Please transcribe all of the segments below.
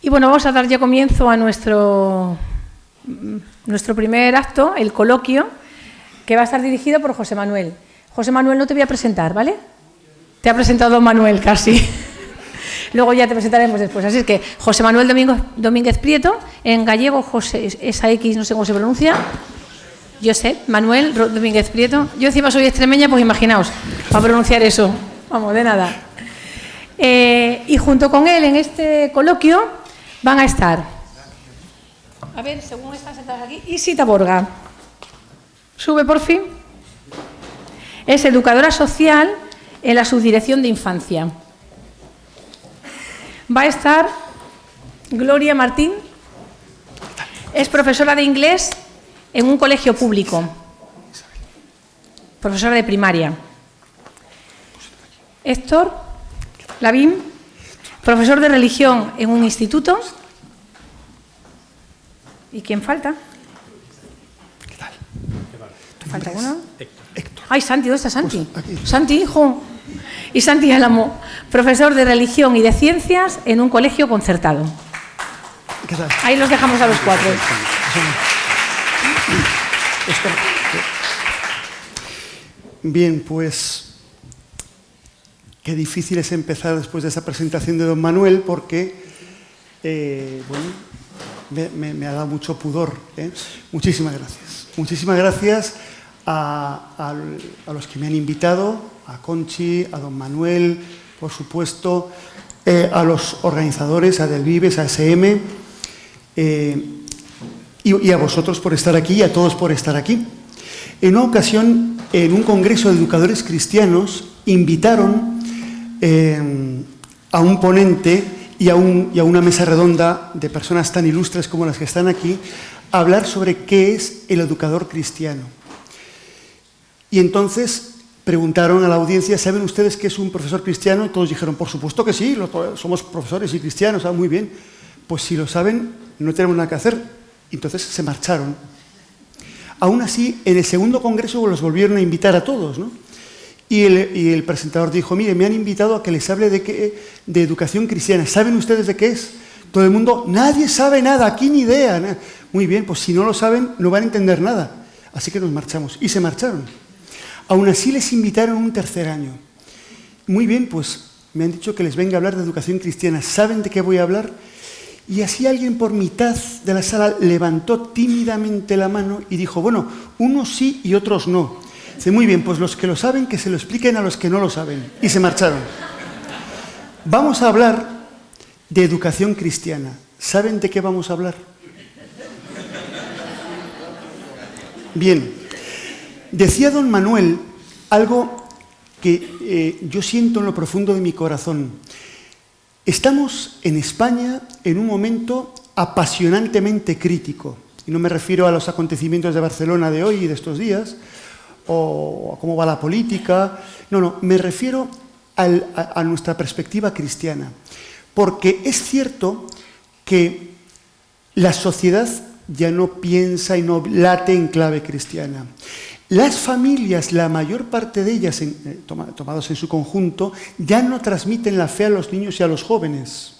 Y bueno, vamos a dar ya comienzo a nuestro primer acto, el coloquio, que va a estar dirigido por José Manuel. José Manuel, no te voy a presentar, ¿vale? Te ha presentado Don Manuel casi. Luego ya te presentaremos después. Así es que José Manuel Domínguez Prieto, en gallego, José, esa X no sé cómo se pronuncia. José Manuel Domínguez Prieto. Yo encima soy extremeña, pues imaginaos, para pronunciar eso. Vamos, de nada. Y junto con él en este coloquio van a estar, a ver, según están sentados aquí, Isita Borga. Sube por fin. Es educadora social en la Subdirección de Infancia. Va a estar Gloria Martín. Es profesora de inglés en un colegio público. Profesora de primaria. Héctor Lavín, profesor de religión en un instituto. ¿Y quién falta? ¿Qué tal? ¿Falta uno? Héctor. Ay, Santi, ¿dónde está Santi? Pues aquí. Santi, hijo. Y Santi Álamo, profesor de religión y de ciencias en un colegio concertado. ¿Qué tal? Ahí los dejamos a los cuatro. Bien, pues qué difícil es empezar después de esa presentación de don Manuel porque, bueno, me ha dado mucho pudor. Muchísimas gracias. Muchísimas gracias a los que me han invitado, a Conchi, a don Manuel, por supuesto, a los organizadores, a Del Vives, a SM, y a vosotros por estar aquí y a todos por estar aquí. En una ocasión, en un congreso de educadores cristianos, invitaron a un ponente y a una mesa redonda de personas tan ilustres como las que están aquí a hablar sobre qué es el educador cristiano. Y entonces preguntaron a la audiencia, ¿saben ustedes qué es un profesor cristiano? Y todos dijeron, por supuesto que sí, somos profesores y cristianos, muy bien. Pues si lo saben, no tenemos nada que hacer. Entonces se marcharon. Aún así, en el segundo congreso los volvieron a invitar a todos, ¿no? Y el presentador dijo, mire, me han invitado a que les hable de educación cristiana. ¿Saben ustedes de qué es? Todo el mundo, nadie sabe nada, aquí ni idea. Nada. Muy bien, pues si no lo saben, no van a entender nada. Así que nos marchamos. Y se marcharon. Aún así les invitaron un tercer año. Muy bien, pues me han dicho que les venga a hablar de educación cristiana. ¿Saben de qué voy a hablar? Y así alguien por mitad de la sala levantó tímidamente la mano y dijo, bueno, unos sí y otros no. Dice, muy bien, pues los que lo saben, que se lo expliquen a los que no lo saben. Y se marcharon. Vamos a hablar de educación cristiana. ¿Saben de qué vamos a hablar? Bien. Decía don Manuel algo que yo siento en lo profundo de mi corazón. Estamos en España en un momento apasionantemente crítico. Y no me refiero a los acontecimientos de Barcelona de hoy y de estos días, o a cómo va la política. No, me refiero a nuestra perspectiva cristiana. Porque es cierto que la sociedad ya no piensa y no late en clave cristiana. Las familias, la mayor parte de ellas, tomados en su conjunto, ya no transmiten la fe a los niños y a los jóvenes.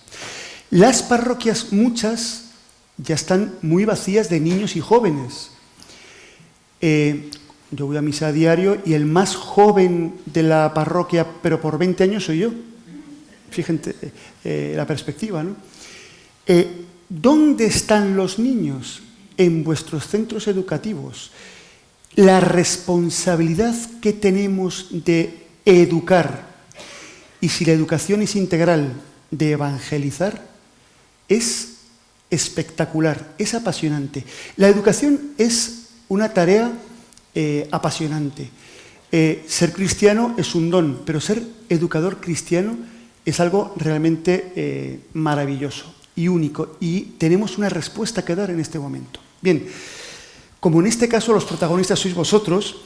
Las parroquias, muchas, ya están muy vacías de niños y jóvenes. Yo voy a misa a diario y el más joven de la parroquia, pero por 20 años, soy yo. Fíjense la perspectiva, ¿no? ¿Dónde están los niños? En vuestros centros educativos. La responsabilidad que tenemos de educar, y si la educación es integral, de evangelizar, es espectacular, es apasionante. La educación es una tarea apasionante. Ser cristiano es un don, pero ser educador cristiano es algo realmente maravilloso y único, y tenemos una respuesta que dar en este momento. Bien, como en este caso los protagonistas sois vosotros,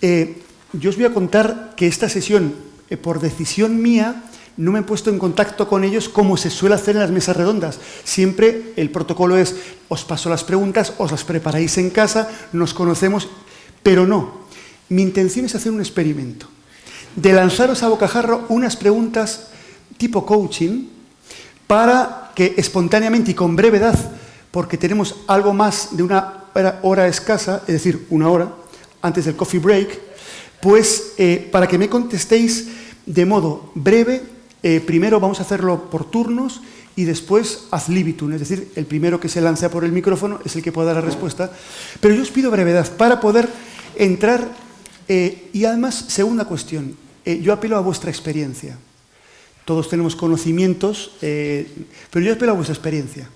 yo os voy a contar que esta sesión, por decisión mía, no me he puesto en contacto con ellos como se suele hacer en las mesas redondas. Siempre el protocolo es, os paso las preguntas, os las preparáis en casa, nos conocemos, pero no. Mi intención es hacer un experimento, de lanzaros a bocajarro unas preguntas tipo coaching para que espontáneamente y con brevedad, porque tenemos algo más de una hora escasa, es decir, una hora, antes del coffee break, pues para que me contestéis de modo breve, primero vamos a hacerlo por turnos y después ad libitum, es decir, el primero que se lancea por el micrófono es el que pueda dar la respuesta. Pero yo os pido brevedad para poder entrar, y además, segunda cuestión, yo apelo a vuestra experiencia. Todos tenemos conocimientos, pero yo apelo a vuestra experiencia.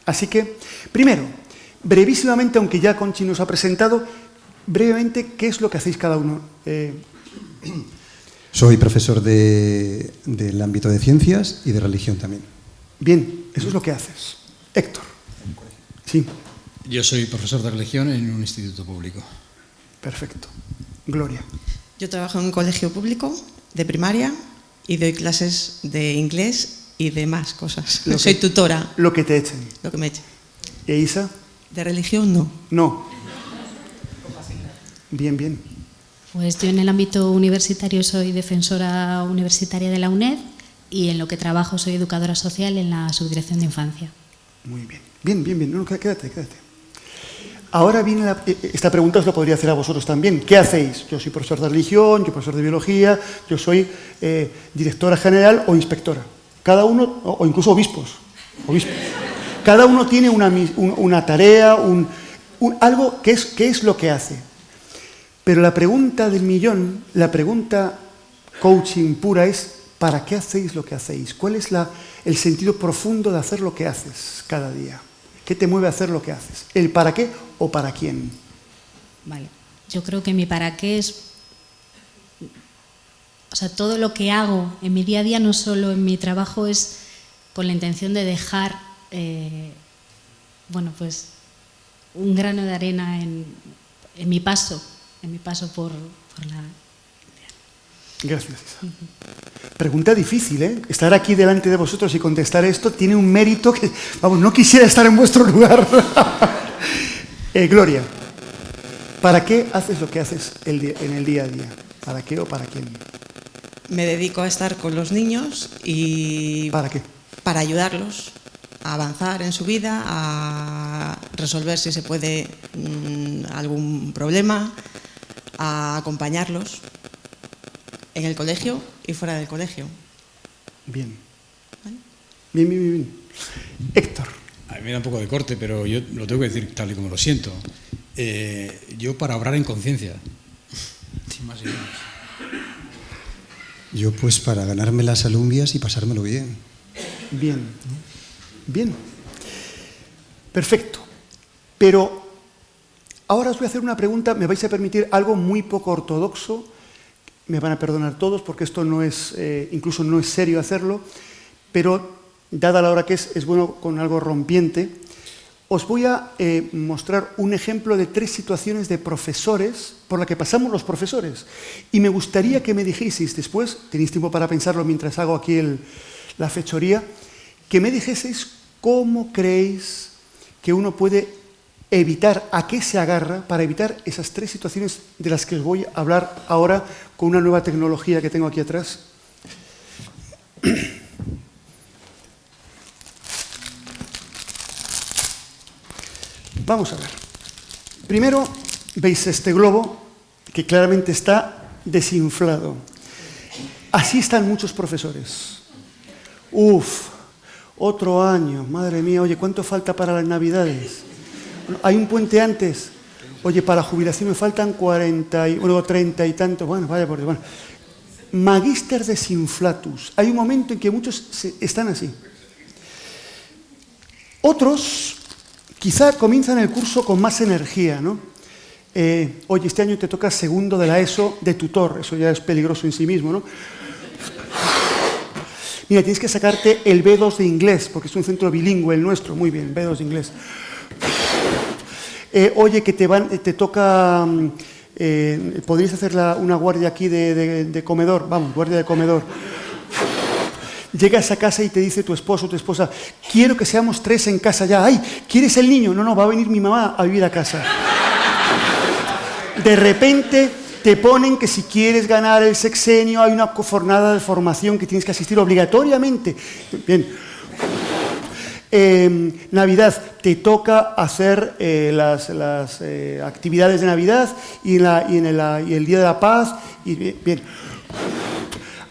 Así que, primero, brevísimamente, aunque ya Conchi nos ha presentado, brevemente, ¿qué es lo que hacéis cada uno? Soy profesor del ámbito de ciencias y de religión también. Bien, eso es lo que haces. Héctor. Sí. Yo soy profesor de religión en un instituto público. Perfecto. Gloria. Yo trabajo en un colegio público de primaria y doy clases de inglés y de más cosas. Soy tutora. Lo que te echen. Lo que me echen. ¿E Isa? De religión no. No. Bien, bien. Pues yo en el ámbito universitario soy defensora universitaria de la UNED y en lo que trabajo soy educadora social en la subdirección de infancia. Muy bien. Bien, bien, bien. No, quédate. Ahora viene esta pregunta, os la podría hacer a vosotros también. ¿Qué hacéis? Yo soy profesor de religión, yo profesor de biología, yo soy directora general o inspectora. Cada uno, o incluso obispos. Cada uno tiene una tarea, algo que es lo que hace. Pero la pregunta del millón, la pregunta coaching pura es ¿para qué hacéis lo que hacéis? ¿Cuál es el sentido profundo de hacer lo que haces cada día? ¿Qué te mueve a hacer lo que haces? ¿El para qué o para quién? Vale. Yo creo que mi para qué es... O sea, todo lo que hago en mi día a día, no solo en mi trabajo, es con la intención de dejar, pues un grano de arena en mi paso por la... Gracias, Isa. Pregunta difícil, ¿eh? Estar aquí delante de vosotros y contestar esto tiene un mérito que, vamos, no quisiera estar en vuestro lugar. Gloria, ¿para qué haces lo que haces en el día a día? ¿Para qué o para quién? Me dedico a estar con los niños y... ¿Para qué? Para ayudarlos a avanzar en su vida, a resolver si se puede algún problema, a acompañarlos en el colegio y fuera del colegio. Bien. ¿Vale? Bien. Héctor. A mí me da un poco de corte, pero yo lo tengo que decir tal y como lo siento. Yo para obrar en conciencia. Sin más ideas. Yo pues para ganarme las alumnias y pasármelo bien. Bien. Perfecto. Pero ahora os voy a hacer una pregunta, me vais a permitir algo muy poco ortodoxo. Me van a perdonar todos porque esto no es, incluso no es serio hacerlo, pero dada la hora que es bueno con algo rompiente. Os voy a mostrar un ejemplo de 3 situaciones de profesores por la que pasamos los profesores. Y me gustaría que me dijeseis después, tenéis tiempo para pensarlo mientras hago aquí la fechoría, que me dijeseis cómo creéis que uno puede evitar, a qué se agarra para evitar esas 3 situaciones de las que os voy a hablar ahora con una nueva tecnología que tengo aquí atrás. Vamos a ver. Primero, veis este globo que claramente está desinflado. Así están muchos profesores. Otro año, madre mía, oye, ¿cuánto falta para las Navidades? Hay un puente antes. Oye, para jubilación me faltan 30 y tantos. Bueno, vaya por Dios. Bueno. Magister desinflatus. Hay un momento en que muchos están así. Otros quizá comienzan el curso con más energía, ¿no? Oye, este año te toca segundo de la ESO de tutor. Eso ya es peligroso en sí mismo, ¿no? Mira, tienes que sacarte el B2 de inglés, porque es un centro bilingüe el nuestro. Muy bien, B2 de inglés. Oye, que te toca, podrías hacer una guardia aquí de comedor, vamos, guardia de comedor. Llegas a casa y te dice tu esposo o tu esposa, quiero que seamos 3 en casa ya. Ay, ¿quieres el niño? No, va a venir mi mamá a vivir a casa. De repente te ponen que si quieres ganar el sexenio hay una jornada de formación que tienes que asistir obligatoriamente. Bien. Navidad, te toca hacer las actividades de Navidad y el Día de la Paz. Y bien,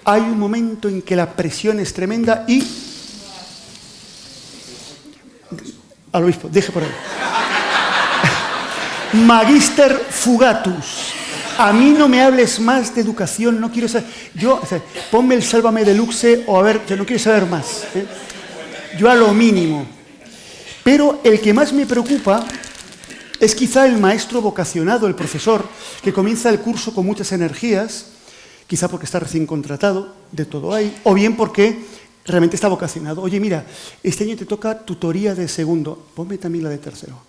hay un momento en que la presión es tremenda y... Al obispo, deje por ahí. Magister fugatus. A mí no me hables más de educación, no quiero saber. Ponme el Sálvame Deluxe o a ver, yo no quiero saber más. Yo a lo mínimo. Pero el que más me preocupa es quizá el maestro vocacionado, el profesor, que comienza el curso con muchas energías, quizá porque está recién contratado, de todo hay, o bien porque realmente está vocacionado. Oye, mira, este año te toca tutoría de segundo, ponme también la de tercero.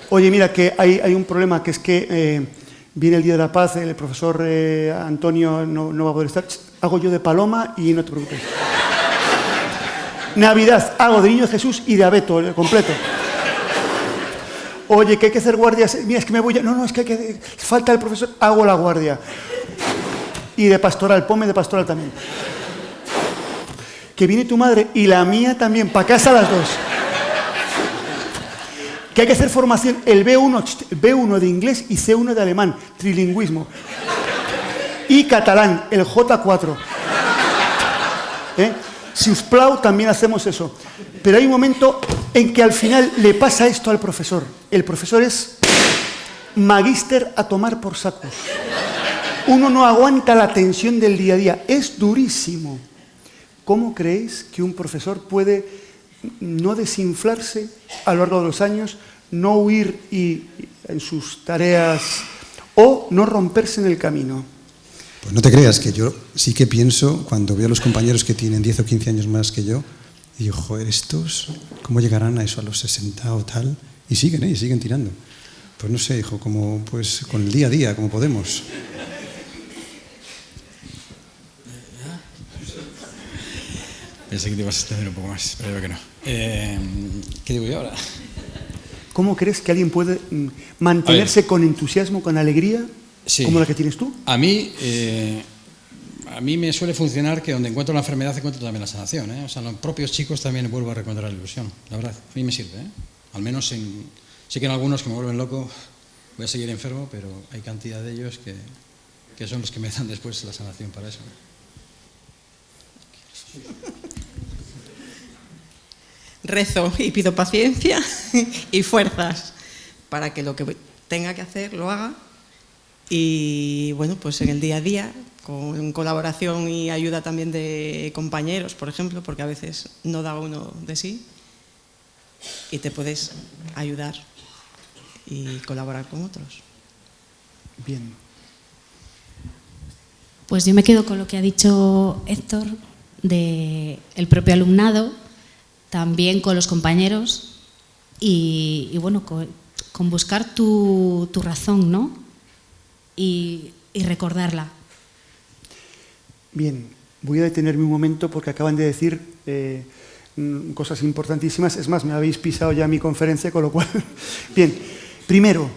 Oye, mira, que hay un problema, que es que viene el Día de la Paz, el profesor Antonio no va a poder estar. Hago yo de Paloma y no te preocupes. Navidad, hago de Niño Jesús y de Abeto, el completo. Oye, que hay que hacer guardias. Mira, es que me voy a... No, es que falta el profesor, hago la guardia. Y de pastoral, ponme de pastoral también. Que viene tu madre y la mía también, para casa las dos. Que hay que hacer formación, el B1 de inglés y C1 de alemán, trilingüismo. Y catalán, el J4. Si us plau, también hacemos eso. Pero hay un momento en que al final le pasa esto al profesor. El profesor es magíster a tomar por sacos. Uno no aguanta la tensión del día a día. Es durísimo. ¿Cómo creéis que un profesor puede no desinflarse a lo largo de los años, no huir en sus tareas o no romperse en el camino? Pues no te creas, que yo sí que pienso, cuando veo a los compañeros que tienen 10 o 15 años más que yo, y digo, joder, estos, ¿cómo llegarán a eso, a los 60 o tal? Y siguen tirando. Pues no sé, hijo, como pues con el día a día, como podemos. Pensé que te ibas a extender un poco más, pero veo que no. ¿Qué digo yo ahora? ¿Cómo crees que alguien puede mantenerse con entusiasmo, con alegría, como la que tienes tú? A mí me suele funcionar que donde encuentro la enfermedad encuentro también la sanación. O sea, los propios chicos también vuelvo a encontrar la ilusión. La verdad, a mí me sirve. Al menos sé que en algunos que me vuelven loco voy a seguir enfermo, pero hay cantidad de ellos que son los que me dan después la sanación para eso. Rezo y pido paciencia y fuerzas para que lo que tenga que hacer lo haga. Y bueno, pues en el día a día, con colaboración y ayuda también de compañeros, por ejemplo, porque a veces no da uno de sí y te puedes ayudar y colaborar con otros. Bien. Pues yo me quedo con lo que ha dicho Héctor del propio alumnado, también con los compañeros y bueno, con buscar tu razón, ¿no? Y recordarla. Bien, voy a detenerme un momento porque acaban de decir cosas importantísimas. Es más, me habéis pisado ya mi conferencia, con lo cual... Bien, primero,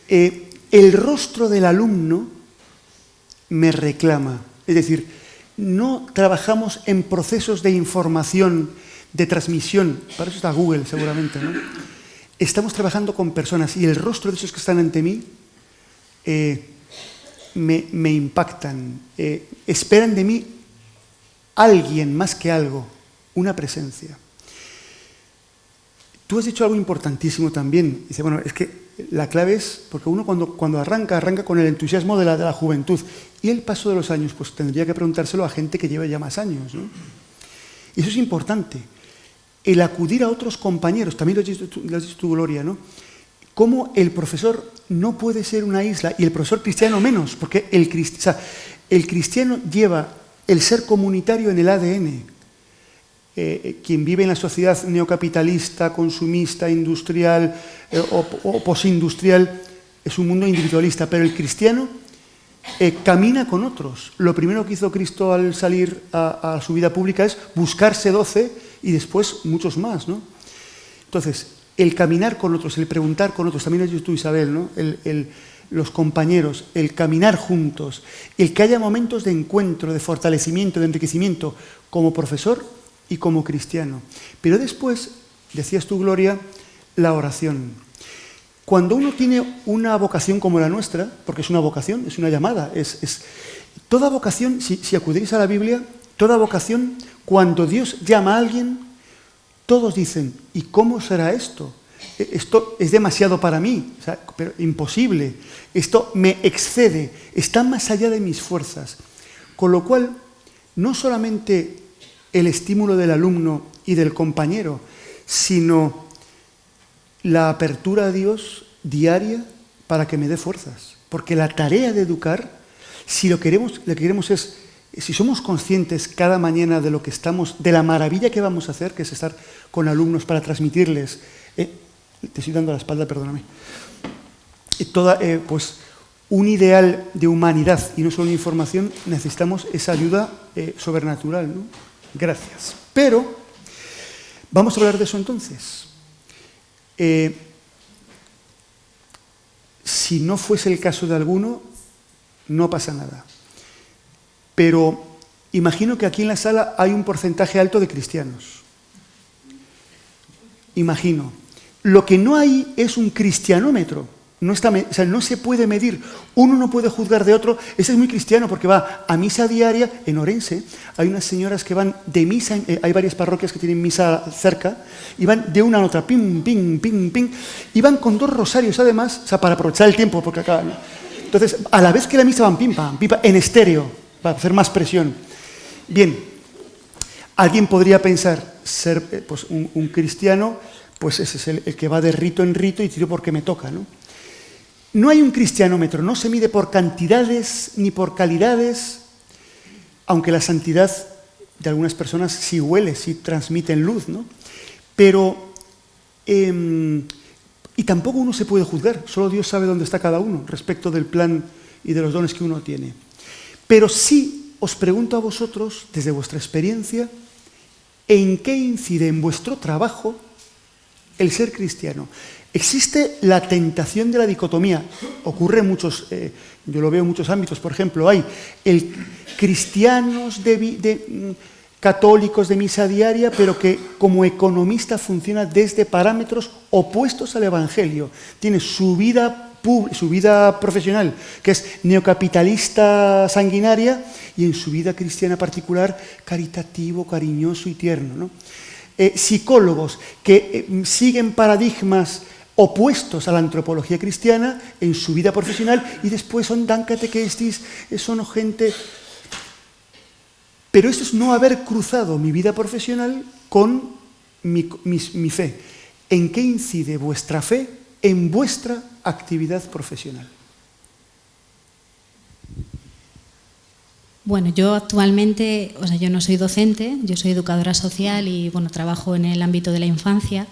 el rostro del alumno me reclama. Es decir, no trabajamos en procesos de información, de transmisión. Para eso está Google, seguramente, ¿no? Estamos trabajando con personas y el rostro de esos que están ante mí me impactan. Esperan de mí alguien más que algo, una presencia. Tú has dicho algo importantísimo también. Dice, bueno, es que la clave es, porque uno cuando arranca con el entusiasmo de la juventud. Y el paso de los años, pues tendría que preguntárselo a gente que lleve ya más años, ¿no? Y eso es importante. El acudir a otros compañeros, también lo has dicho tu Gloria, ¿no? Cómo el profesor no puede ser una isla, y el profesor cristiano menos, porque el cristiano lleva el ser comunitario en el ADN. Quien vive en la sociedad neocapitalista, consumista, industrial o posindustrial, es un mundo individualista, pero el cristiano camina con otros. Lo primero que hizo Cristo al salir a su vida pública es buscarse 12 y después muchos más, ¿no? Entonces, el caminar con otros, el preguntar con otros, también has dicho tú, Isabel, ¿no? los compañeros, el caminar juntos, el que haya momentos de encuentro, de fortalecimiento, de enriquecimiento, como profesor y como cristiano. Pero después, decías tú, Gloria, la oración. Cuando uno tiene una vocación como la nuestra, porque es una vocación, es una llamada, toda vocación, si acudís a la Biblia, toda vocación, cuando Dios llama a alguien, todos dicen, ¿y cómo será esto? Esto es demasiado para mí, o sea, pero imposible. Esto me excede, está más allá de mis fuerzas. Con lo cual, no solamente el estímulo del alumno y del compañero, sino la apertura a Dios diaria para que me dé fuerzas. Porque la tarea de educar, si lo que queremos es, si somos conscientes cada mañana de lo que estamos, de la maravilla que vamos a hacer, que es estar con alumnos para transmitirles, te estoy dando la espalda, perdóname, pues un ideal de humanidad y no solo información, necesitamos esa ayuda sobrenatural, ¿no? Gracias. Pero vamos a hablar de eso entonces. Si no fuese el caso de alguno, no pasa nada. Pero imagino que aquí en la sala hay un porcentaje alto de cristianos. Imagino. Lo que no hay es un cristianómetro. No se puede medir. Uno no puede juzgar de otro. Ese es muy cristiano porque va a misa diaria. En Orense hay unas señoras que van de misa, hay varias parroquias que tienen misa cerca, y van de una a otra, pim, pim, pim, pim, y van con 2 rosarios además, o sea, para aprovechar el tiempo, porque acá, ¿no? Entonces, a la vez que la misa van pim, pam, en estéreo, para hacer más presión. Bien, alguien podría pensar, ser pues, un cristiano, pues ese es el que va de rito en rito y tiro porque me toca, ¿no? No hay un cristianómetro, no se mide por cantidades ni por calidades, aunque la santidad de algunas personas sí huele, sí transmiten luz, ¿no? Pero, y tampoco uno se puede juzgar, solo Dios sabe dónde está cada uno respecto del plan y de los dones que uno tiene. Pero sí os pregunto a vosotros, desde vuestra experiencia, ¿en qué incide en vuestro trabajo el ser cristiano? Existe la tentación de la dicotomía, ocurre en muchos, yo lo veo en muchos ámbitos, por ejemplo, hay cristianos católicos de misa diaria, pero que como economista funciona desde parámetros opuestos al Evangelio. Tiene su vida profesional, que es neocapitalista sanguinaria, y en su vida cristiana particular, caritativo, cariñoso y tierno, ¿no? Psicólogos que siguen paradigmas opuestos a la antropología cristiana en su vida profesional y después dan catequesis, son gente... Pero esto es no haber cruzado mi vida profesional con mi fe. ¿En qué incide vuestra fe en vuestra actividad profesional? Bueno, yo actualmente, yo no soy docente, yo soy educadora social y trabajo en el ámbito de la infancia.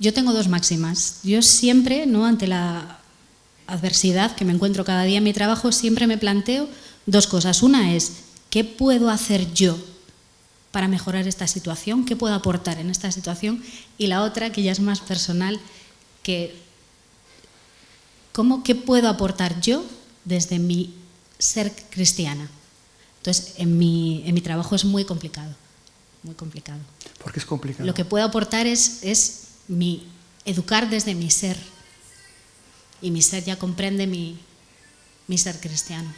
Yo tengo 2 máximas. Yo siempre, ante la adversidad que me encuentro cada día en mi trabajo, siempre me planteo 2 cosas. Una es, ¿qué puedo hacer yo para mejorar esta situación? ¿Qué puedo aportar en esta situación? Y la otra, que ya es más personal, ¿qué puedo aportar yo desde mi ser cristiana? Entonces, en mi trabajo es muy complicado, muy complicado. ¿Por qué es complicado? Lo que puedo aportar es educar desde mi ser, y mi ser ya comprende mi ser cristiano,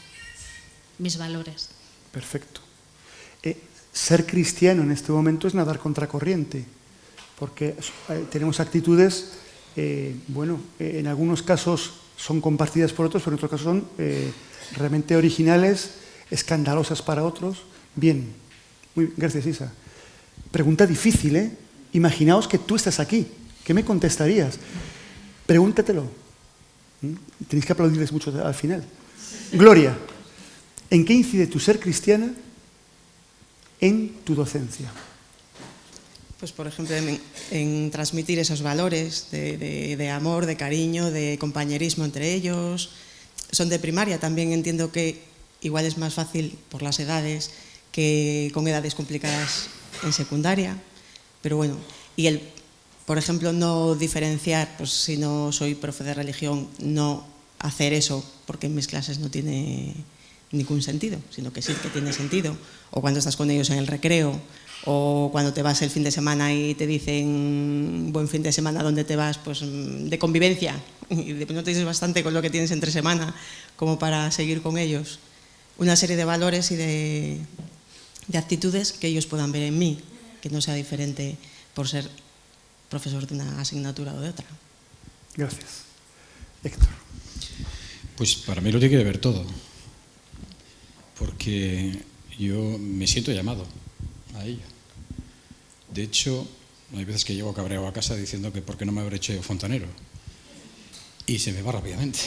mis valores. Perfecto. Ser cristiano en este momento es nadar contracorriente, porque tenemos actitudes, en algunos casos son compartidas por otros, pero en otros casos son realmente originales, escandalosas para otros. Bien, muy bien, gracias, Isa. Pregunta difícil, ¿eh? Imaginaos que tú estás aquí, ¿qué me contestarías? Pregúntatelo. Tenéis que aplaudirles mucho al final. Gloria, ¿en qué incide tu ser cristiana en tu docencia? Pues, por ejemplo, en transmitir esos valores de amor, de cariño, de compañerismo entre ellos. Son de primaria, también entiendo que igual es más fácil por las edades que con edades complicadas en secundaria. Pero bueno, y Por ejemplo, no diferenciar, pues si no soy profe de religión, no hacer eso porque en mis clases no tiene ningún sentido, sino que sí que tiene sentido. O cuando estás con ellos en el recreo, o cuando te vas el fin de semana y te dicen buen fin de semana, ¿dónde te vas? Pues de convivencia. Y no te dices bastante con lo que tienes entre semana como para seguir con ellos. Una serie de valores y de actitudes que ellos puedan ver en mí, que no sea diferente por ser profesor de una asignatura o de otra. Gracias. Héctor. Pues para mí lo tiene que ver todo, porque yo me siento llamado a ello. De hecho, hay veces que llego cabreado a casa diciendo que por qué no me habré hecho yo fontanero. Y se me va rápidamente,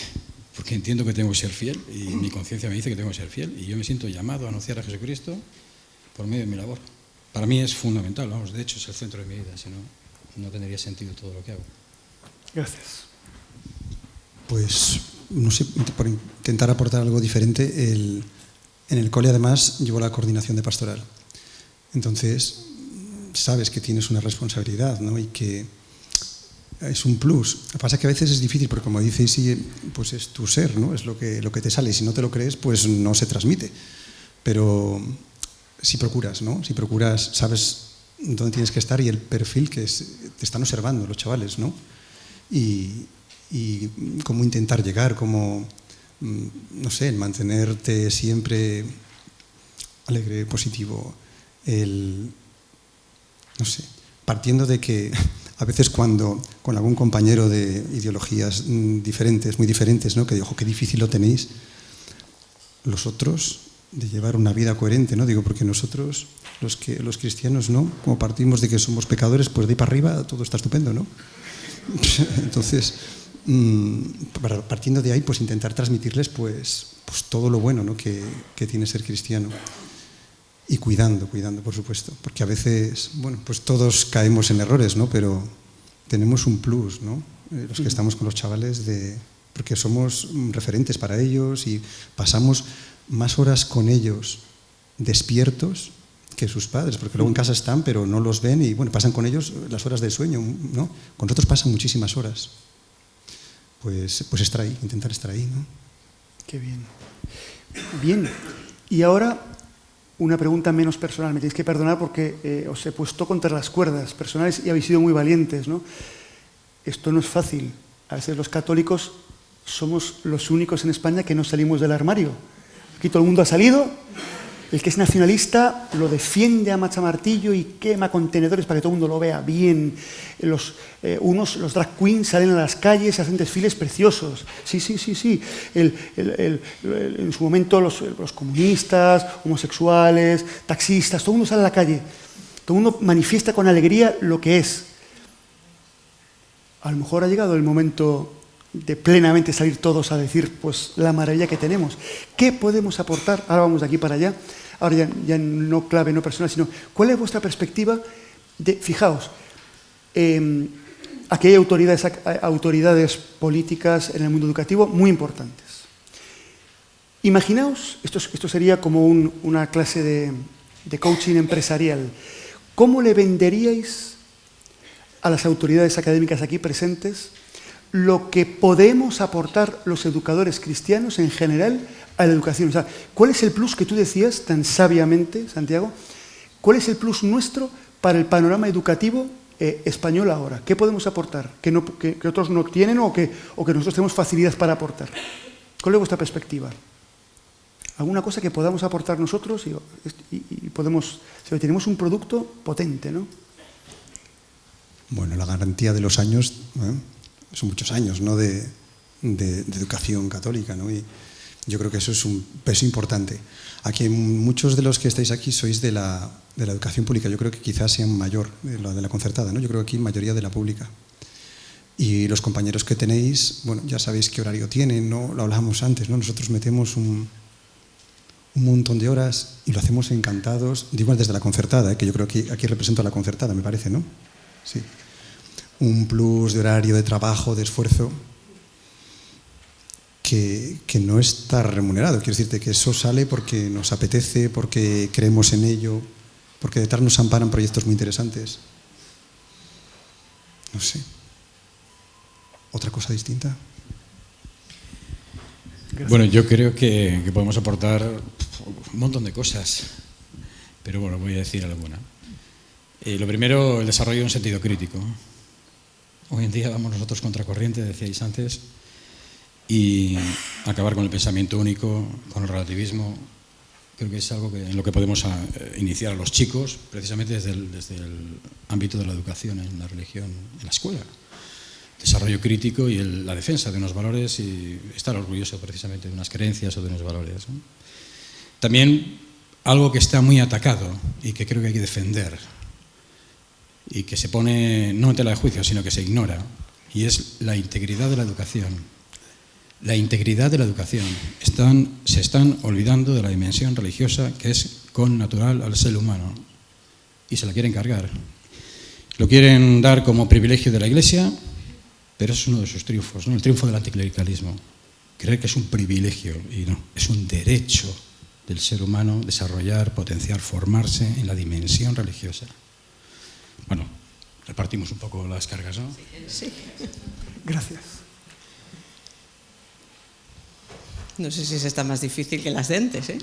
porque entiendo que tengo que ser fiel y mi conciencia me dice que tengo que ser fiel y yo me siento llamado a anunciar a Jesucristo por medio de mi labor. Para mí es fundamental, vamos, de hecho es el centro de mi vida, si no, no tendría sentido todo lo que hago. Gracias. Pues, no sé, por intentar aportar algo diferente, en el cole además llevo la coordinación de pastoral. Entonces, sabes que tienes una responsabilidad, ¿no? Y que es un plus. Lo que pasa es que a veces es difícil, porque como dices, sí, pues es tu ser, ¿no? Es lo que te sale. Y si no te lo crees, pues no se transmite. Pero si procuras, ¿no? Si procuras, sabes dónde tienes que estar y el perfil que te están observando los chavales, ¿no? Y cómo intentar llegar, cómo, no sé, el mantenerte siempre alegre, positivo, no sé, partiendo de que a veces cuando con algún compañero de ideologías diferentes, muy diferentes, ¿no? Que digo, qué difícil lo tenéis, los otros, de llevar una vida coherente, ¿no? Digo, porque nosotros, los cristianos, ¿no? Como partimos de que somos pecadores, pues de ahí para arriba todo está estupendo, ¿no? Entonces, partiendo de ahí, pues intentar transmitirles pues todo lo bueno, ¿no? que tiene ser cristiano. Y cuidando, por supuesto, porque a veces, bueno, pues todos caemos en errores, ¿no? Pero tenemos un plus, ¿no? Los que estamos con los chavales, porque somos referentes para ellos y pasamos más horas con ellos despiertos que sus padres, porque luego en casa están, pero no los ven y, bueno, pasan con ellos las horas de sueño, ¿no? Con nosotros pasan muchísimas horas. Pues estar ahí, intentar estar ahí, ¿no? Qué bien. Bien, y ahora una pregunta menos personal. Me tenéis que perdonar porque os he puesto contra las cuerdas personales y habéis sido muy valientes, ¿no? Esto no es fácil. A veces los católicos somos los únicos en España que no salimos del armario. Aquí todo el mundo ha salido. El que es nacionalista lo defiende a machamartillo y quema contenedores para que todo el mundo lo vea bien. Los drag queens salen a las calles y hacen desfiles preciosos. Sí. En su momento los comunistas, homosexuales, taxistas, todo el mundo sale a la calle. Todo el mundo manifiesta con alegría lo que es. A lo mejor ha llegado el momento de plenamente salir todos a decir pues la maravilla que tenemos. ¿Qué podemos aportar? Ahora vamos de aquí para allá. Ahora ya no clave, no personal, sino ¿cuál es vuestra perspectiva fijaos, aquí hay autoridades políticas en el mundo educativo muy importantes. Imaginaos, esto sería como una clase de coaching empresarial. ¿Cómo le venderíais a las autoridades académicas aquí presentes lo que podemos aportar los educadores cristianos en general a la educación? O sea, ¿cuál es el plus que tú decías tan sabiamente, Santiago? ¿Cuál es el plus nuestro para el panorama educativo español ahora? ¿Qué podemos aportar que otros no tienen o que nosotros tenemos facilidad para aportar? ¿Cuál es vuestra perspectiva? ¿Alguna cosa que podamos aportar nosotros y podemos, si tenemos un producto potente, ¿no? Bueno, la garantía de los años, son muchos años, ¿no? de educación católica, ¿no? Y yo creo que eso es un peso importante. Aquí muchos de los que estáis aquí sois de la educación pública. Yo creo que quizás sean mayor de la concertada, ¿no? Yo creo que aquí mayoría de la pública. Y los compañeros que tenéis, bueno, ya sabéis qué horario tienen, ¿no? Lo hablábamos antes, ¿no? Nosotros metemos un montón de horas y lo hacemos encantados. Digo desde la concertada, que yo creo que aquí represento a la concertada, me parece, ¿no? Sí. Un plus de horario, de trabajo, de esfuerzo que no está remunerado. Quiero decirte que eso sale porque nos apetece, porque creemos en ello, porque detrás nos amparan proyectos muy interesantes. No sé. ¿Otra cosa distinta? Gracias. Bueno, yo creo que podemos aportar un montón de cosas, pero bueno, voy a decir alguna. Lo primero, el desarrollo de un sentido crítico. Hoy en día vamos nosotros contracorriente, decíais antes, y acabar con el pensamiento único, con el relativismo. Creo que es algo en lo que podemos iniciar a los chicos, precisamente desde el ámbito de la educación en la religión, en la escuela. Desarrollo crítico y la defensa de unos valores y estar orgulloso precisamente de unas creencias o de unos valores, ¿no? También algo que está muy atacado y que creo que hay que defender y que se pone no en tela de juicio, sino que se ignora, y es la integridad de la educación. La integridad de la educación. Se están olvidando de la dimensión religiosa que es connatural al ser humano y se la quieren cargar. Lo quieren dar como privilegio de la Iglesia, pero es uno de sus triunfos, ¿no? El triunfo del anticlericalismo. Creer que es un privilegio y no, es un derecho del ser humano desarrollar, potenciar, formarse en la dimensión religiosa. Bueno, repartimos un poco las cargas, ¿no? Sí. Gracias. No sé si es esta más difícil que las de antes, ¿eh?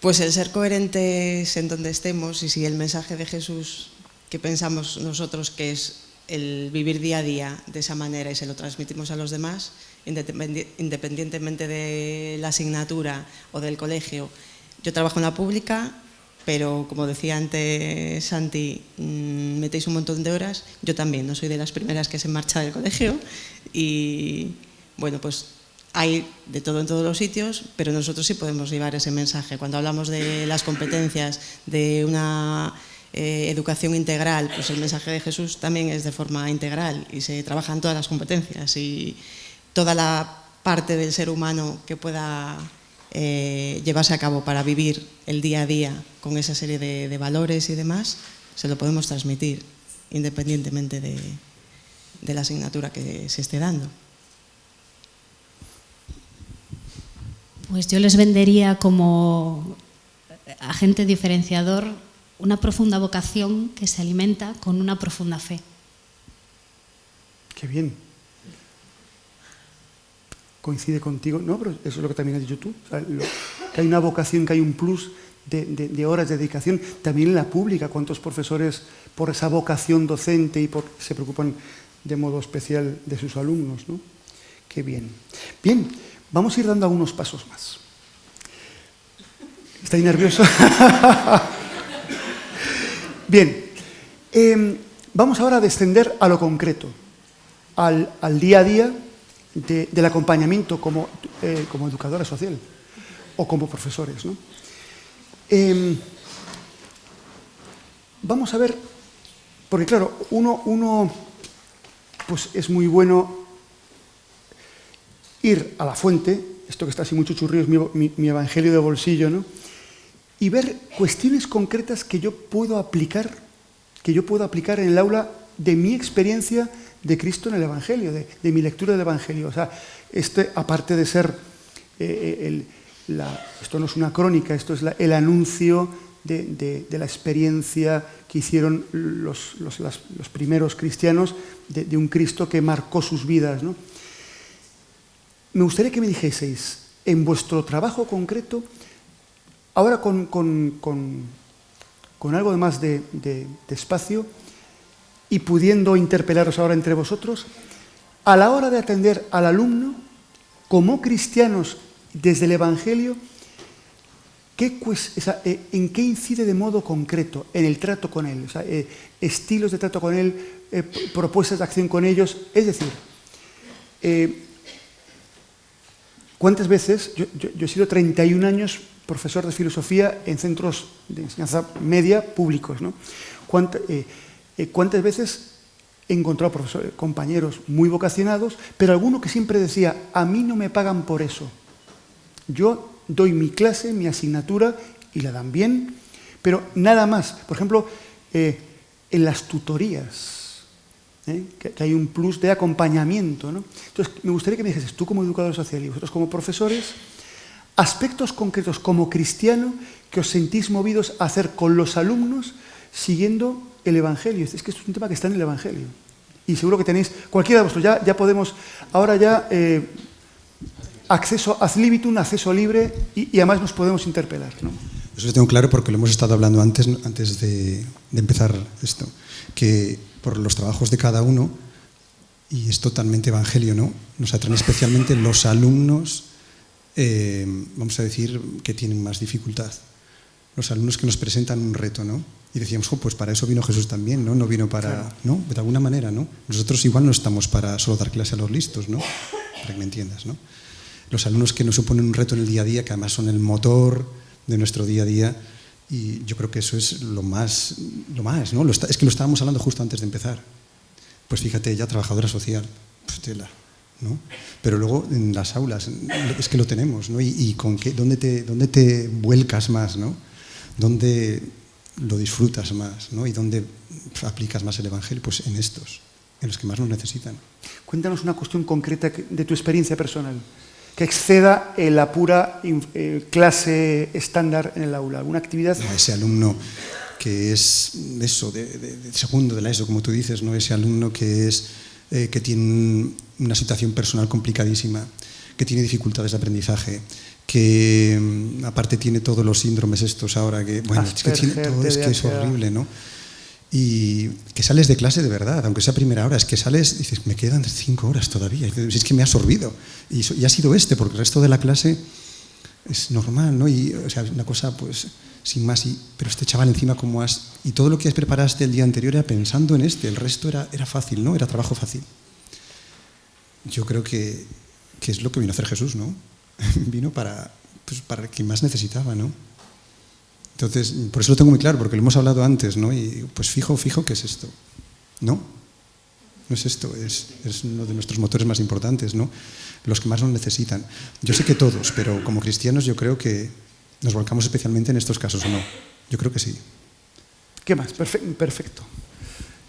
Pues el ser coherentes en donde estemos, y si el mensaje de Jesús que pensamos nosotros que es el vivir día a día de esa manera y se lo transmitimos a los demás, independientemente de la asignatura o del colegio. Yo trabajo en la pública, pero como decía antes Santi, metéis un montón de horas. Yo también, no soy de las primeras que se marcha del colegio y bueno, pues hay de todo en todos los sitios, pero nosotros sí podemos llevar ese mensaje. Cuando hablamos de las competencias, de una educación integral, pues el mensaje de Jesús también es de forma integral y se trabajan todas las competencias y toda la parte del ser humano que pueda llevarse a cabo para vivir el día a día con esa serie de valores y demás, se lo podemos transmitir independientemente de la asignatura que se esté dando. Pues yo les vendería como agente diferenciador una profunda vocación que se alimenta con una profunda fe. Qué bien. Coincide contigo. No, pero eso es lo que también has dicho tú. O sea, que hay una vocación, que hay un plus de horas de dedicación. También en la pública, ¿cuántos profesores por esa vocación docente y se preocupan de modo especial de sus alumnos, ¿no? Qué bien. Bien, vamos a ir dando algunos pasos más. ¿Estáis nerviosos? Bien, vamos ahora a descender a lo concreto, al día a día del acompañamiento como educadora social o como profesores, ¿no? Vamos a ver, porque claro, uno pues es muy bueno ir a la fuente, esto que está así muy chuchurrío es mi evangelio de bolsillo, ¿no? Y ver cuestiones concretas que yo puedo aplicar en el aula de mi experiencia de Cristo en el Evangelio, de mi lectura del Evangelio. O sea, aparte de ser, esto no es una crónica, esto es el anuncio de la experiencia que hicieron los primeros cristianos de un Cristo que marcó sus vidas, ¿no? Me gustaría que me dijeseis, en vuestro trabajo concreto, ahora con algo de más de espacio y pudiendo interpelaros ahora entre vosotros, a la hora de atender al alumno, como cristianos desde el Evangelio, ¿en qué incide de modo concreto en el trato con él? O sea, estilos de trato con él, propuestas de acción con ellos. Es decir, ¿cuántas veces? Yo he sido 31 años profesor de filosofía en centros de enseñanza media públicos, ¿no? ¿Cuántas veces he encontrado compañeros muy vocacionados, pero alguno que siempre decía, a mí no me pagan por eso? Yo doy mi clase, mi asignatura, y la dan bien, pero nada más. Por ejemplo, en las tutorías, que hay un plus de acompañamiento, ¿no? Entonces, me gustaría que me dijeses, tú como educador social y vosotros como profesores, aspectos concretos como cristiano que os sentís movidos a hacer con los alumnos siguiendo el Evangelio. Es que esto es un tema que está en el Evangelio. Y seguro que tenéis, cualquiera de vosotros, ya podemos, ahora ya acceso ad libitum, acceso libre, y además nos podemos interpelar, ¿no? Eso lo tengo claro porque lo hemos estado hablando antes de empezar esto, que por los trabajos de cada uno, y es totalmente evangelio, ¿no? Nos atraen especialmente los alumnos, vamos a decir, que tienen más dificultad. Los alumnos que nos presentan un reto, ¿no? Y decíamos, pues para eso vino Jesús también, ¿no? No vino para, claro, ¿no? De alguna manera, ¿no? Nosotros igual no estamos para solo dar clase a los listos, ¿no? Para que me entiendas, ¿no? Los alumnos que nos suponen un reto en el día a día, que además son el motor de nuestro día a día, y yo creo que eso es lo más, ¿no? Es que lo estábamos hablando justo antes de empezar. Pues fíjate, ella trabajadora social, pues tela, ¿no? Pero luego en las aulas es que lo tenemos, ¿no? Y con qué, dónde te vuelcas más, ¿no? ¿Dónde lo disfrutas más, ¿no? Y dónde aplicas más el evangelio, pues en estos, en los que más nos necesitan. Cuéntanos una cuestión concreta de tu experiencia personal, que exceda la pura clase estándar en el aula, alguna actividad. Ese alumno que es eso, de segundo de la ESO, como tú dices, ¿no? Ese alumno que tiene una situación personal complicadísima, que tiene dificultades de aprendizaje, que aparte tiene todos los síndromes estos ahora, que bueno, es que es horrible, ¿no? Y que sales de clase de verdad, aunque sea primera hora, es que sales y dices, me quedan 5 horas todavía, y dices, es que me ha absorbido, y ha sido porque el resto de la clase es normal, ¿no? Y, o sea, una cosa, pues, sin más, pero este chaval encima, y todo lo que preparaste el día anterior era pensando en el resto era fácil, ¿no? Era trabajo fácil. Yo creo que es lo que vino a hacer Jesús, ¿no? Vino para quien más necesitaba, ¿no? Entonces, por eso lo tengo muy claro, porque lo hemos hablado antes, ¿no? Y pues fijo, ¿qué es esto? No es esto, es uno de nuestros motores más importantes, ¿no? Los que más nos necesitan. Yo sé que todos, pero como cristianos yo creo que nos volcamos especialmente en estos casos, ¿o no? Yo creo que sí. ¿Qué más? Perfecto.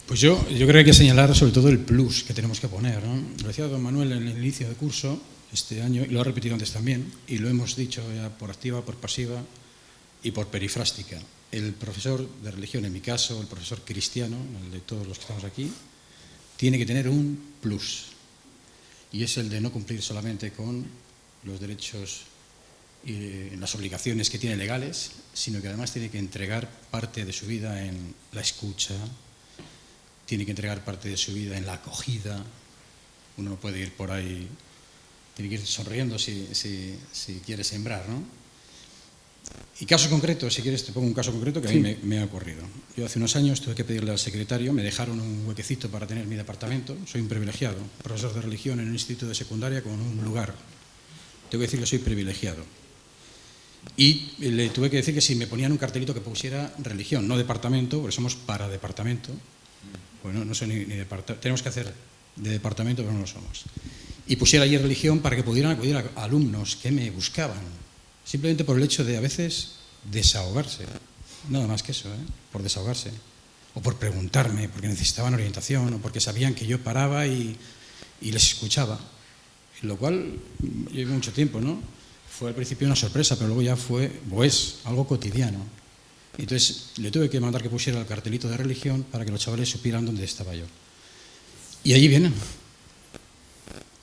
Pues yo creo que hay que señalar sobre todo el plus que tenemos que poner, ¿no? Lo decía don Manuel en el inicio de curso, este año, y lo ha repetido antes también, y lo hemos dicho ya por activa, por pasiva y por perifrástica. El profesor de religión, en mi caso, el profesor cristiano, el de todos los que estamos aquí, tiene que tener un plus, y es el de no cumplir solamente con los derechos y las obligaciones que tiene legales, sino que además tiene que entregar parte de su vida en la escucha, tiene que entregar parte de su vida en la acogida. Uno no puede ir por ahí, tiene que ir sonriendo si quiere sembrar, ¿no? Y casos concretos, si quieres te pongo un caso concreto que a mí me ha ocurrido. Yo hace unos años tuve que pedirle al secretario, me dejaron un huequecito para tener mi departamento, soy un privilegiado, profesor de religión en un instituto de secundaria con un lugar. Tengo que decir que soy privilegiado. Y le tuve que decir que si me ponían un cartelito que pusiera religión, no departamento, porque somos para departamento, bueno, no soy ni departamento, tenemos que hacer de departamento, pero no lo somos. Y pusiera allí religión para que pudieran acudir a alumnos que me buscaban, simplemente por el hecho de a veces desahogarse, nada más que eso, por desahogarse, o por preguntarme, porque necesitaban orientación, o porque sabían que yo paraba y les escuchaba, lo cual llevo mucho tiempo, ¿no? Fue al principio una sorpresa, pero luego ya fue, o es, algo cotidiano. Entonces le tuve que mandar que pusiera el cartelito de religión para que los chavales supieran dónde estaba yo. Y allí vienen.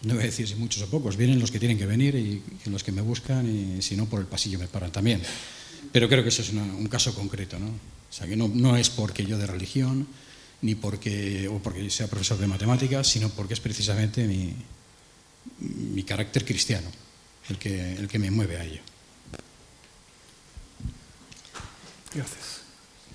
No voy a decir si muchos o pocos, vienen los que tienen que venir y los que me buscan, y si no por el pasillo me paran también. Pero creo que eso es un caso concreto, ¿no? O sea, que no es porque yo de religión, ni porque sea profesor de matemáticas, sino porque es precisamente mi carácter cristiano el que me mueve a ello. Gracias.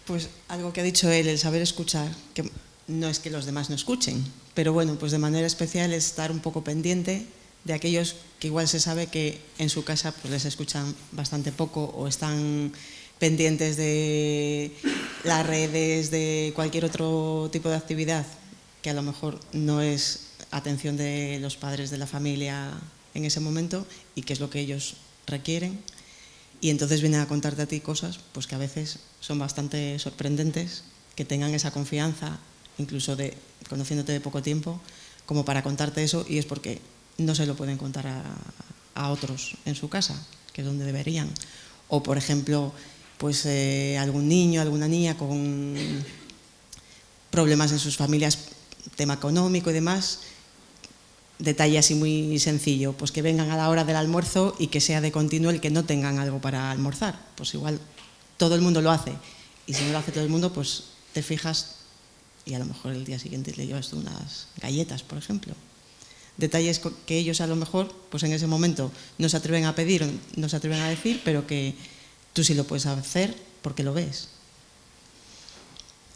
Pues algo que ha dicho él, el saber escuchar, que no es que los demás no escuchen, pero bueno, pues de manera especial es estar un poco pendiente de aquellos que igual se sabe que en su casa pues les escuchan bastante poco, o están pendientes de las redes, de cualquier otro tipo de actividad que a lo mejor no es atención de los padres de la familia en ese momento, y que es lo que ellos requieren, y entonces vienen a contarte a ti cosas pues que a veces son bastante sorprendentes, que tengan esa confianza, incluso conociéndote de poco tiempo, como para contarte eso, y es porque no se lo pueden contar a otros en su casa, que es donde deberían. O por ejemplo, pues algún niño, alguna niña con problemas en sus familias tema económico y demás, detalle así muy sencillo, pues que vengan a la hora del almuerzo y que sea de continuo el que no tengan algo para almorzar. Pues igual todo el mundo lo hace, y si no lo hace todo el mundo, pues te fijas y a lo mejor el día siguiente le llevas tú unas galletas, por ejemplo. Detalles que ellos a lo mejor, pues en ese momento no se atreven a pedir, no se atreven a decir, pero que tú sí lo puedes hacer porque lo ves.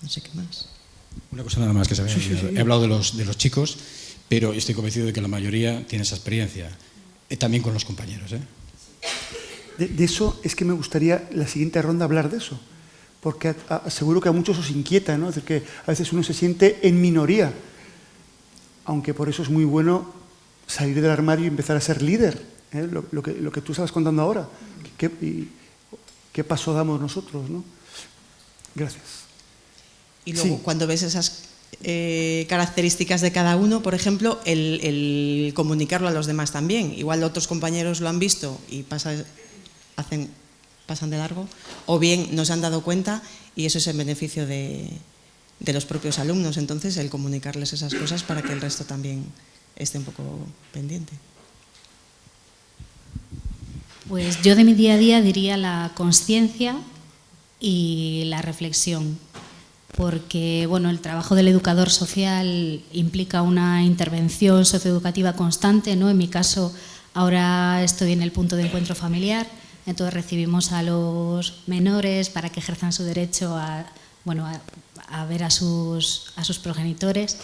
No sé qué más. Una cosa nada más que saber. He hablado de los chicos, pero estoy convencido de que la mayoría tiene esa experiencia. También con los compañeros. De eso es que me gustaría la siguiente ronda hablar de eso, porque seguro que a muchos os inquieta, ¿no? Es decir, que a veces uno se siente en minoría, aunque por eso es muy bueno salir del armario y empezar a ser líder, ¿eh? Lo que tú estabas contando ahora. ¿Qué paso damos nosotros, ¿no? Gracias. Y luego, cuando ves esas características de cada uno, por ejemplo, el comunicarlo a los demás también. Igual otros compañeros lo han visto y pasan de largo, o bien no se han dado cuenta, y eso es en beneficio de los propios alumnos. Entonces, el comunicarles esas cosas para que el resto también esté un poco pendiente. Pues yo de mi día a día diría la consciencia y la reflexión, porque bueno, el trabajo del educador social implica una intervención socioeducativa constante, ¿no? En mi caso, ahora estoy en el punto de encuentro familiar, entonces recibimos a los menores para que ejerzan su derecho a ver a sus progenitores,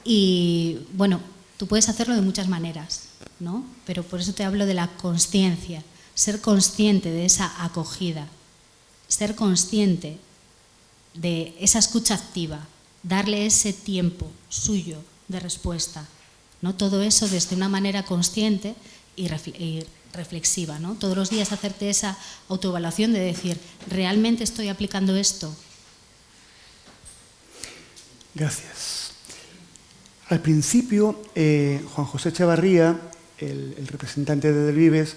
y bueno, tú puedes hacerlo de muchas maneras, ¿no? Pero por eso te hablo de la consciencia, ser consciente de esa acogida, ser consciente de esa escucha activa, darle ese tiempo suyo de respuesta, ¿no? Todo eso desde una manera consciente y reflexiva, ¿no? Todos los días hacerte esa autoevaluación de decir, ¿realmente estoy aplicando esto? Gracias. Al principio, Juan José Echevarría, el representante de Del Vives,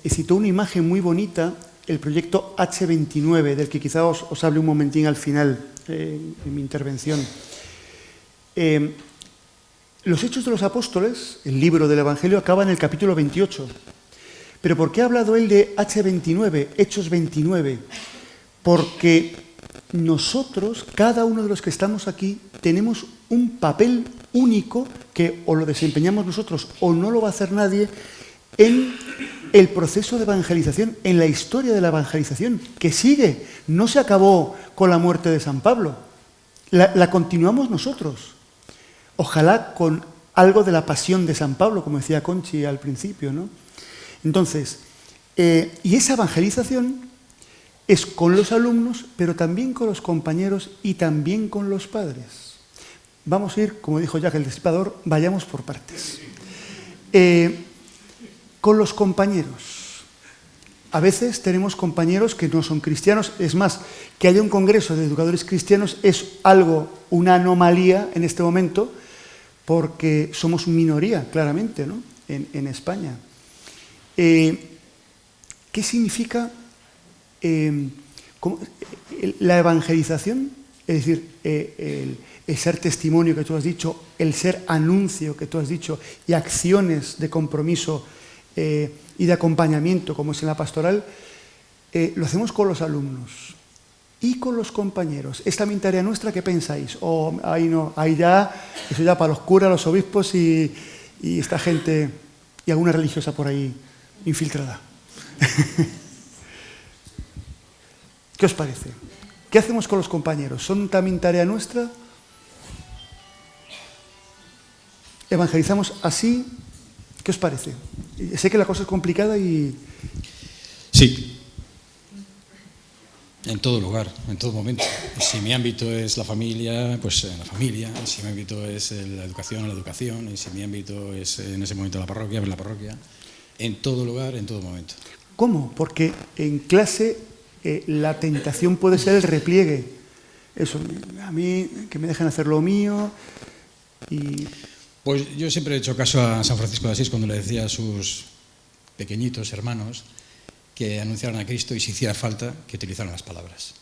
citó una imagen muy bonita, el proyecto H29, del que quizá os hable un momentín al final en mi intervención. Los Hechos de los Apóstoles, el libro del Evangelio, acaba en el capítulo 28. ¿Pero por qué ha hablado él de H29, Hechos 29? Porque nosotros, cada uno de los que estamos aquí, tenemos un papel único que o lo desempeñamos nosotros o no lo va a hacer nadie en el proceso de evangelización, en la historia de la evangelización, que sigue, no se acabó con la muerte de San Pablo, la continuamos nosotros. Ojalá con algo de la pasión de San Pablo, como decía Conchi al principio, ¿no? Entonces, y esa evangelización es con los alumnos, pero también con los compañeros y también con los padres. Vamos a ir, como dijo Jack el Destripador, vayamos por partes. Con los compañeros. A veces tenemos compañeros que no son cristianos. Es más, que haya un congreso de educadores cristianos es algo, una anomalía en este momento, porque somos minoría, claramente, ¿no? En España. ¿Qué significa la evangelización? Es decir, el ser testimonio que tú has dicho, el ser anuncio que tú has dicho, y acciones de compromiso y de acompañamiento, como es en la pastoral, lo hacemos con los alumnos y con los compañeros. ¿Es también tarea nuestra? ¿Qué pensáis? O ahí no, ahí ya, eso ya para los curas, los obispos y esta gente, y alguna religiosa por ahí infiltrada. ¿Qué os parece? ¿Qué hacemos con los compañeros? ¿Son también tarea nuestra? ¿Evangelizamos así? ¿Qué os parece? Sé que la cosa es complicada y... Sí. En todo lugar, en todo momento. Si mi ámbito es la familia, pues en la familia. Si mi ámbito es la educación, Y si mi ámbito es en ese momento la parroquia, pues en la parroquia. En todo lugar, en todo momento. ¿Cómo? Porque en clase la tentación puede ser el repliegue. Eso, a mí, que me dejen hacer lo mío y... Pues yo siempre he hecho caso a San Francisco de Asís cuando le decía a sus pequeñitos hermanos que anunciaran a Cristo y si hiciera falta que utilizaran las palabras.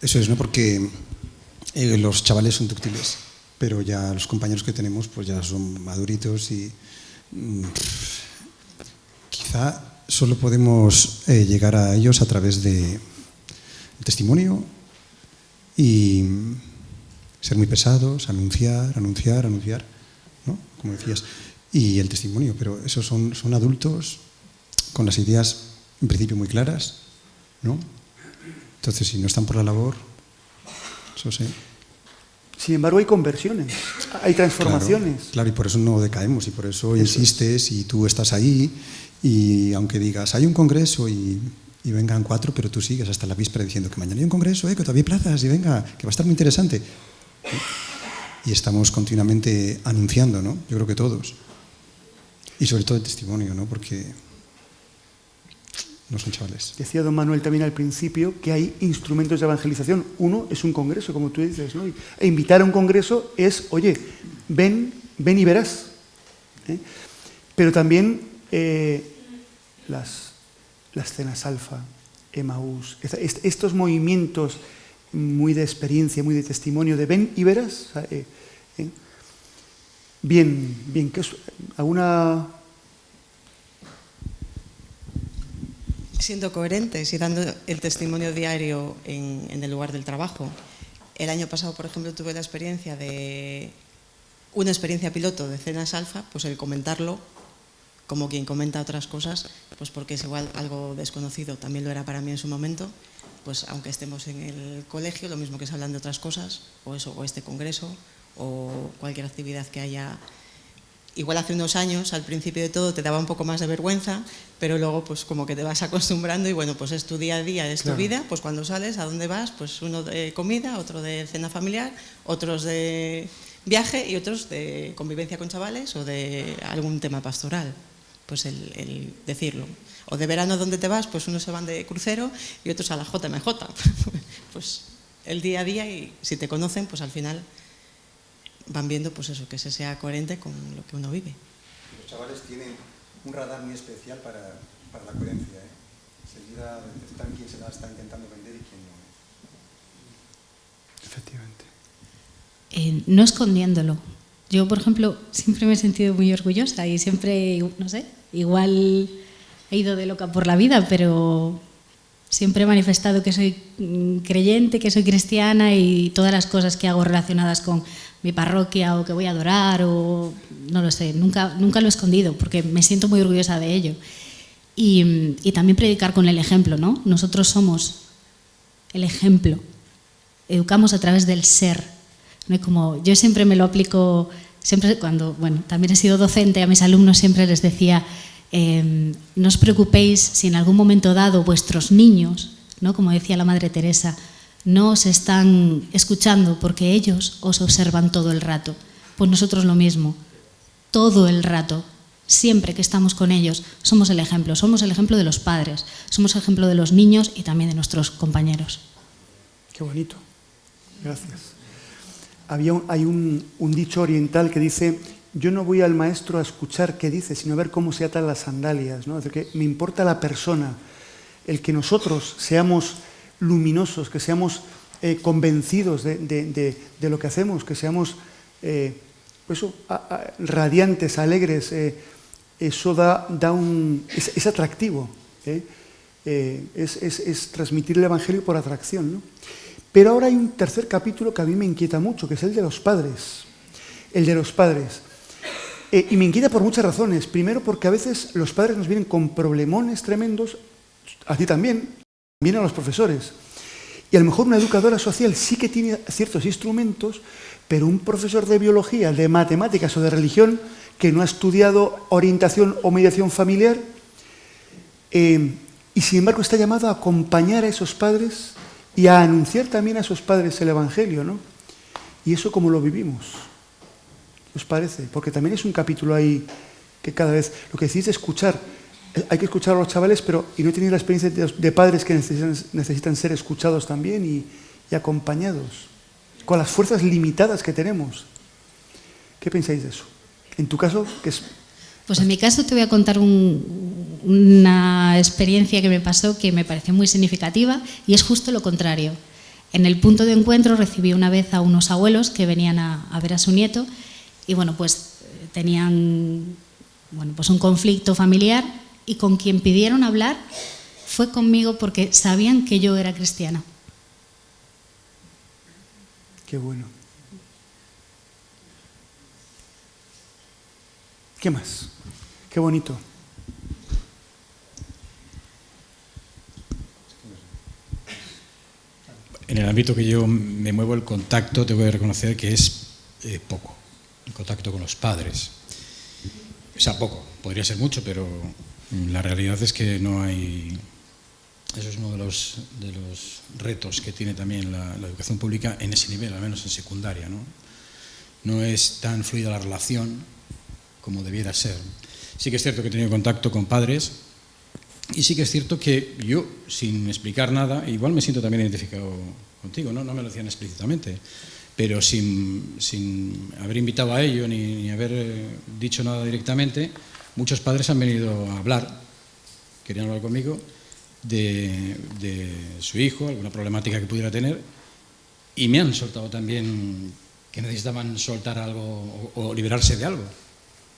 Eso es, ¿no? Porque Los chavales son dúctiles, pero ya los compañeros que tenemos pues ya son maduritos y quizá solo podemos llegar a ellos a través de testimonio y ser muy pesados, anunciar, ¿no? Como decías, y el testimonio, pero esos son adultos con las ideas en principio muy claras, ¿no? Entonces, si no están por la labor, eso sí. Sin embargo, hay conversiones, hay transformaciones. Claro, y por eso no decaemos, y por eso insistes, y tú estás ahí, y aunque digas, hay un congreso y vengan 4, pero tú sigues hasta la víspera diciendo que mañana hay un congreso, que todavía hay plazas, y venga, que va a estar muy interesante. Y estamos continuamente anunciando, ¿no? Yo creo que todos. Y sobre todo el testimonio, ¿no? Porque no son chavales. Decía don Manuel también al principio que hay instrumentos de evangelización. Uno es un congreso, como tú dices, ¿no? E invitar a un congreso es, oye, ven y verás. Pero también las cenas alfa, Emaús, estos movimientos muy de experiencia, muy de testimonio, de ven y verás. Bien, ¿qué es? ¿Alguna...? Siendo coherentes y dando el testimonio diario en el lugar del trabajo. El año pasado, por ejemplo, tuve la experiencia de una experiencia piloto de cenas alfa, pues el comentarlo como quien comenta otras cosas, pues porque es igual algo desconocido, también lo era para mí en su momento, pues aunque estemos en el colegio, lo mismo que se hablan de otras cosas, o eso, o este congreso, o cualquier actividad que haya. Igual hace unos años, al principio de todo, te daba un poco más de vergüenza, pero luego pues como que te vas acostumbrando y bueno, pues es tu día a día, es tu vida, pues cuando sales, ¿a dónde vas? Pues uno de comida, otro de cena familiar, otros de viaje y otros de convivencia con chavales o de algún tema pastoral, pues el decirlo. O de verano, ¿dónde te vas? Pues unos se van de crucero y otros a la JMJ. Pues el día a día, y si te conocen, pues al final van viendo pues eso, que se sea coherente con lo que uno vive. Los chavales tienen un radar muy especial para la coherencia, ¿eh? Enseguida detectan quién se la está intentando vender y quién no. Efectivamente. No escondiéndolo. Yo, por ejemplo, siempre me he sentido muy orgullosa y siempre, no sé, igual he ido de loca por la vida, pero siempre he manifestado que soy creyente, que soy cristiana y todas las cosas que hago relacionadas con mi parroquia o que voy a adorar o no lo sé, nunca lo he escondido porque me siento muy orgullosa de ello. Y también predicar con el ejemplo, ¿no? Nosotros somos el ejemplo, educamos a través del ser, ¿no? Y como yo siempre me lo aplico, siempre cuando, bueno, también he sido docente, a mis alumnos siempre les decía, no os preocupéis si en algún momento dado vuestros niños, ¿no? Como decía la Madre Teresa, no os están escuchando porque ellos os observan todo el rato. Pues nosotros lo mismo, todo el rato, siempre que estamos con ellos, somos el ejemplo de los padres, somos el ejemplo de los niños y también de nuestros compañeros. Qué bonito, gracias. Hay un dicho oriental que dice, yo no voy al maestro a escuchar qué dice, sino a ver cómo se atan las sandalias, ¿no? Es decir, que me importa la persona, el que nosotros seamos luminosos, que seamos convencidos de lo que hacemos, que seamos radiantes, alegres, eso es atractivo, es transmitir el Evangelio por atracción, ¿no? Pero ahora hay un tercer capítulo que a mí me inquieta mucho, que es el de los padres. El de los padres. Y me inquieta por muchas razones. Primero, porque a veces los padres nos vienen con problemones tremendos, a ti también, vienen a los profesores. Y a lo mejor una educadora social sí que tiene ciertos instrumentos, pero un profesor de biología, de matemáticas o de religión que no ha estudiado orientación o mediación familiar y sin embargo está llamado a acompañar a esos padres y a anunciar también a esos padres el Evangelio, ¿no? Y eso cómo lo vivimos, ¿qué os parece? Porque también es un capítulo ahí que cada vez, lo que decís de escuchar, hay que escuchar a los chavales, pero y no he tenido la experiencia de padres que necesitan ser escuchados también y acompañados, con las fuerzas limitadas que tenemos. ¿Qué pensáis de eso? En tu caso, ¿qué es? Pues en mi caso te voy a contar una experiencia que me pasó que me pareció muy significativa y es justo lo contrario. En el punto de encuentro recibí una vez a unos abuelos que venían a ver a su nieto y bueno, pues tenían pues un conflicto familiar y con quien pidieron hablar fue conmigo porque sabían que yo era cristiana. Qué bueno. ¿Qué más? Qué bonito. En el ámbito que yo me muevo, el contacto, tengo que reconocer que es poco, el contacto con los padres. O sea, poco, podría ser mucho, pero la realidad es que no hay... Eso es uno de los retos que tiene también la educación pública en ese nivel, al menos en secundaria, ¿no? No es tan fluida la relación como debiera ser. Sí que es cierto que he tenido contacto con padres y sí que es cierto que yo, sin explicar nada, igual me siento también identificado contigo, ¿no? No me lo decían explícitamente, pero sin haber invitado a ello ni haber dicho nada directamente, muchos padres han venido a hablar, querían hablar conmigo de su hijo, alguna problemática que pudiera tener, y me han soltado también que necesitaban soltar algo o liberarse de algo.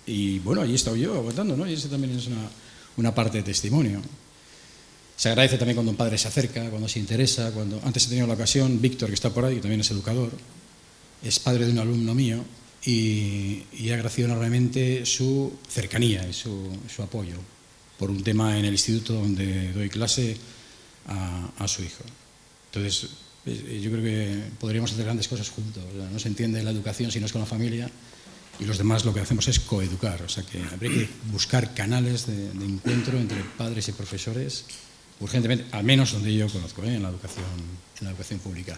Y bueno, allí he estado yo aguantando, ¿no? Y eso también es una parte de testimonio. Se agradece también cuando un padre se acerca, cuando se interesa, cuando... Antes he tenido la ocasión, Víctor, que está por ahí, que también es educador, es padre de un alumno mío y ha agradecido enormemente su cercanía y su apoyo por un tema en el instituto donde doy clase a su hijo. Entonces, yo creo que podríamos hacer grandes cosas juntos. O sea, no se entiende la educación si no es con la familia y los demás lo que hacemos es coeducar. O sea, que habría que buscar canales de encuentro entre padres y profesores urgentemente, al menos donde yo conozco, en la educación pública.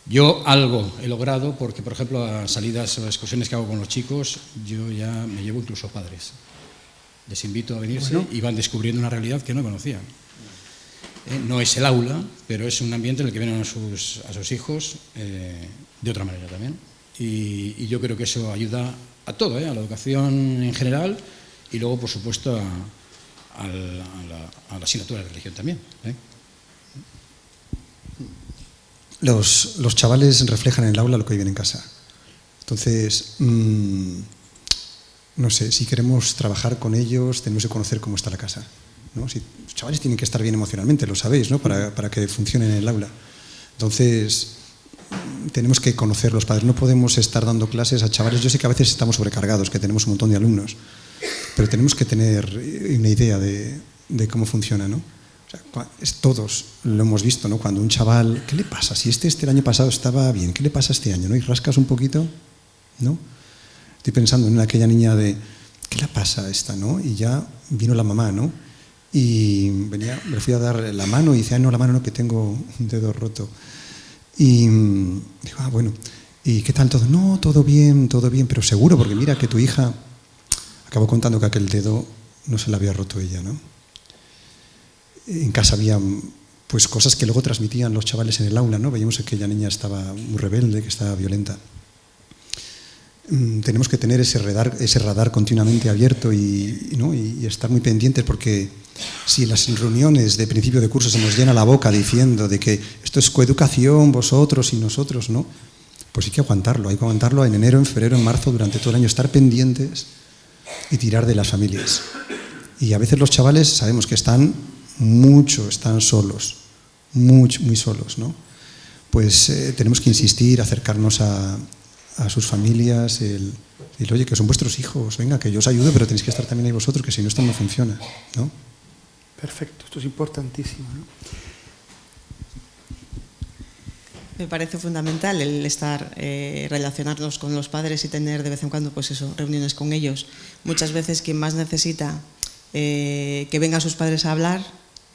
Yo algo he logrado porque, por ejemplo, a salidas o excursiones que hago con los chicos, yo ya me llevo incluso padres. Les invito a venirse y van descubriendo una realidad que no conocían. No es el aula, pero es un ambiente en el que vienen a sus hijos de otra manera también. Y yo creo que eso ayuda a todo, a la educación en general y luego, por supuesto, a la asignatura de religión también. Los chavales reflejan en el aula lo que viven en casa. Entonces, no sé, si queremos trabajar con ellos, tenemos que conocer cómo está la casa, ¿no? Si, los chavales tienen que estar bien emocionalmente, lo sabéis, ¿no? Para que funcionen en el aula. Entonces, tenemos que conocer los padres. No podemos estar dando clases a chavales. Yo sé que a veces estamos sobrecargados, que tenemos un montón de alumnos, pero tenemos que tener una idea de cómo funciona, ¿no? O sea, todos lo hemos visto, ¿no? Cuando un chaval, ¿qué le pasa? Si este el año pasado estaba bien, ¿qué le pasa este año? ¿No? Y rascas un poquito, ¿no? Estoy pensando en aquella niña de, ¿qué le pasa a esta, no? Y ya vino la mamá, ¿no? Y venía, me fui a dar la mano y dice, no, la mano no, que tengo un dedo roto. Y digo, bueno, ¿y qué tal todo? No, todo bien, pero seguro, porque mira que tu hija acabó contando que aquel dedo no se le había roto ella, ¿no? En casa había pues cosas que luego transmitían los chavales en el aula, ¿no? Veíamos que aquella niña estaba muy rebelde, que estaba violenta. Tenemos que tener ese radar continuamente abierto y estar muy pendientes, porque si en las reuniones de principio de curso se nos llena la boca diciendo de que esto es coeducación, vosotros y nosotros, ¿no? Pues hay que aguantarlo en enero, en febrero, en marzo, durante todo el año, estar pendientes y tirar de las familias. Y a veces los chavales sabemos que están solos, muy solos, ¿no? Pues tenemos que insistir, acercarnos a sus familias, decirle, oye, que son vuestros hijos, venga, que yo os ayudo, pero tenéis que estar también ahí vosotros, que si no, esto no funciona, ¿no? Perfecto, esto es importantísimo, ¿no? Me parece fundamental el estar, relacionarnos con los padres y tener de vez en cuando, pues eso, reuniones con ellos. Muchas veces quien más necesita que vengan sus padres a hablar,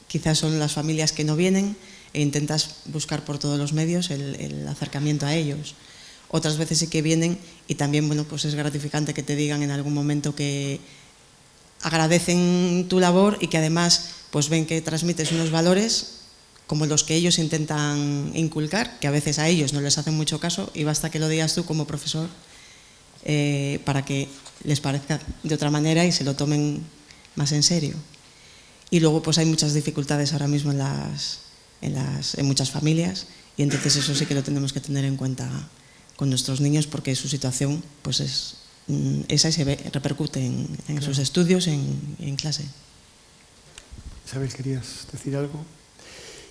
quizás son las familias que no vienen, e intentas buscar por todos los medios el acercamiento a ellos. Otras veces sí que vienen y también, bueno, pues es gratificante que te digan en algún momento que agradecen tu labor y que además pues ven que transmites unos valores como los que ellos intentan inculcar, que a veces a ellos no les hacen mucho caso y basta que lo digas tú como profesor para que les parezca de otra manera y se lo tomen más en serio. Y luego pues hay muchas dificultades ahora mismo en muchas familias Y entonces eso sí que lo tenemos que tener en cuenta con nuestros niños, porque su situación pues es esa y repercute en sus estudios, en clase. Isabel, ¿querías decir algo?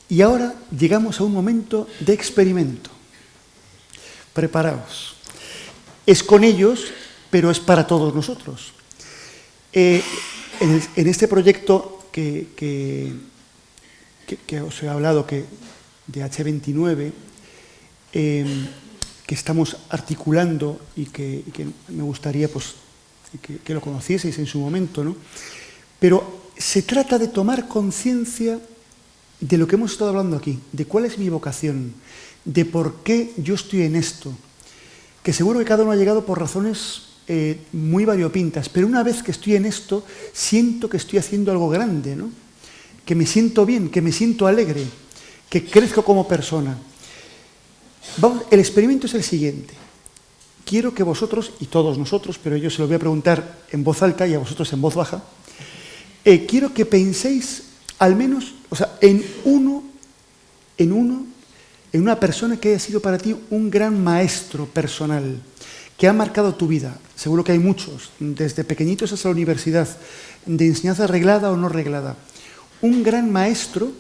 Y ahora llegamos a un momento de experimento. Preparaos. Es con ellos, pero es para todos nosotros. En este proyecto que os he hablado, de H29, que estamos articulando y que me gustaría pues, que lo conocieseis en su momento, ¿no? Pero se trata de tomar conciencia de lo que hemos estado hablando aquí, de cuál es mi vocación, de por qué yo estoy en esto, que seguro que cada uno ha llegado por razones muy variopintas, pero una vez que estoy en esto, siento que estoy haciendo algo grande, ¿no? Que me siento bien, que me siento alegre, que crezco como persona. Vamos, el experimento es el siguiente. Quiero que vosotros, y todos nosotros, pero yo se lo voy a preguntar en voz alta y a vosotros en voz baja, quiero que penséis al menos, o sea, en una persona que haya sido para ti un gran maestro personal, que ha marcado tu vida. Seguro que hay muchos, desde pequeñitos hasta la universidad, de enseñanza reglada o no reglada. Un gran maestro,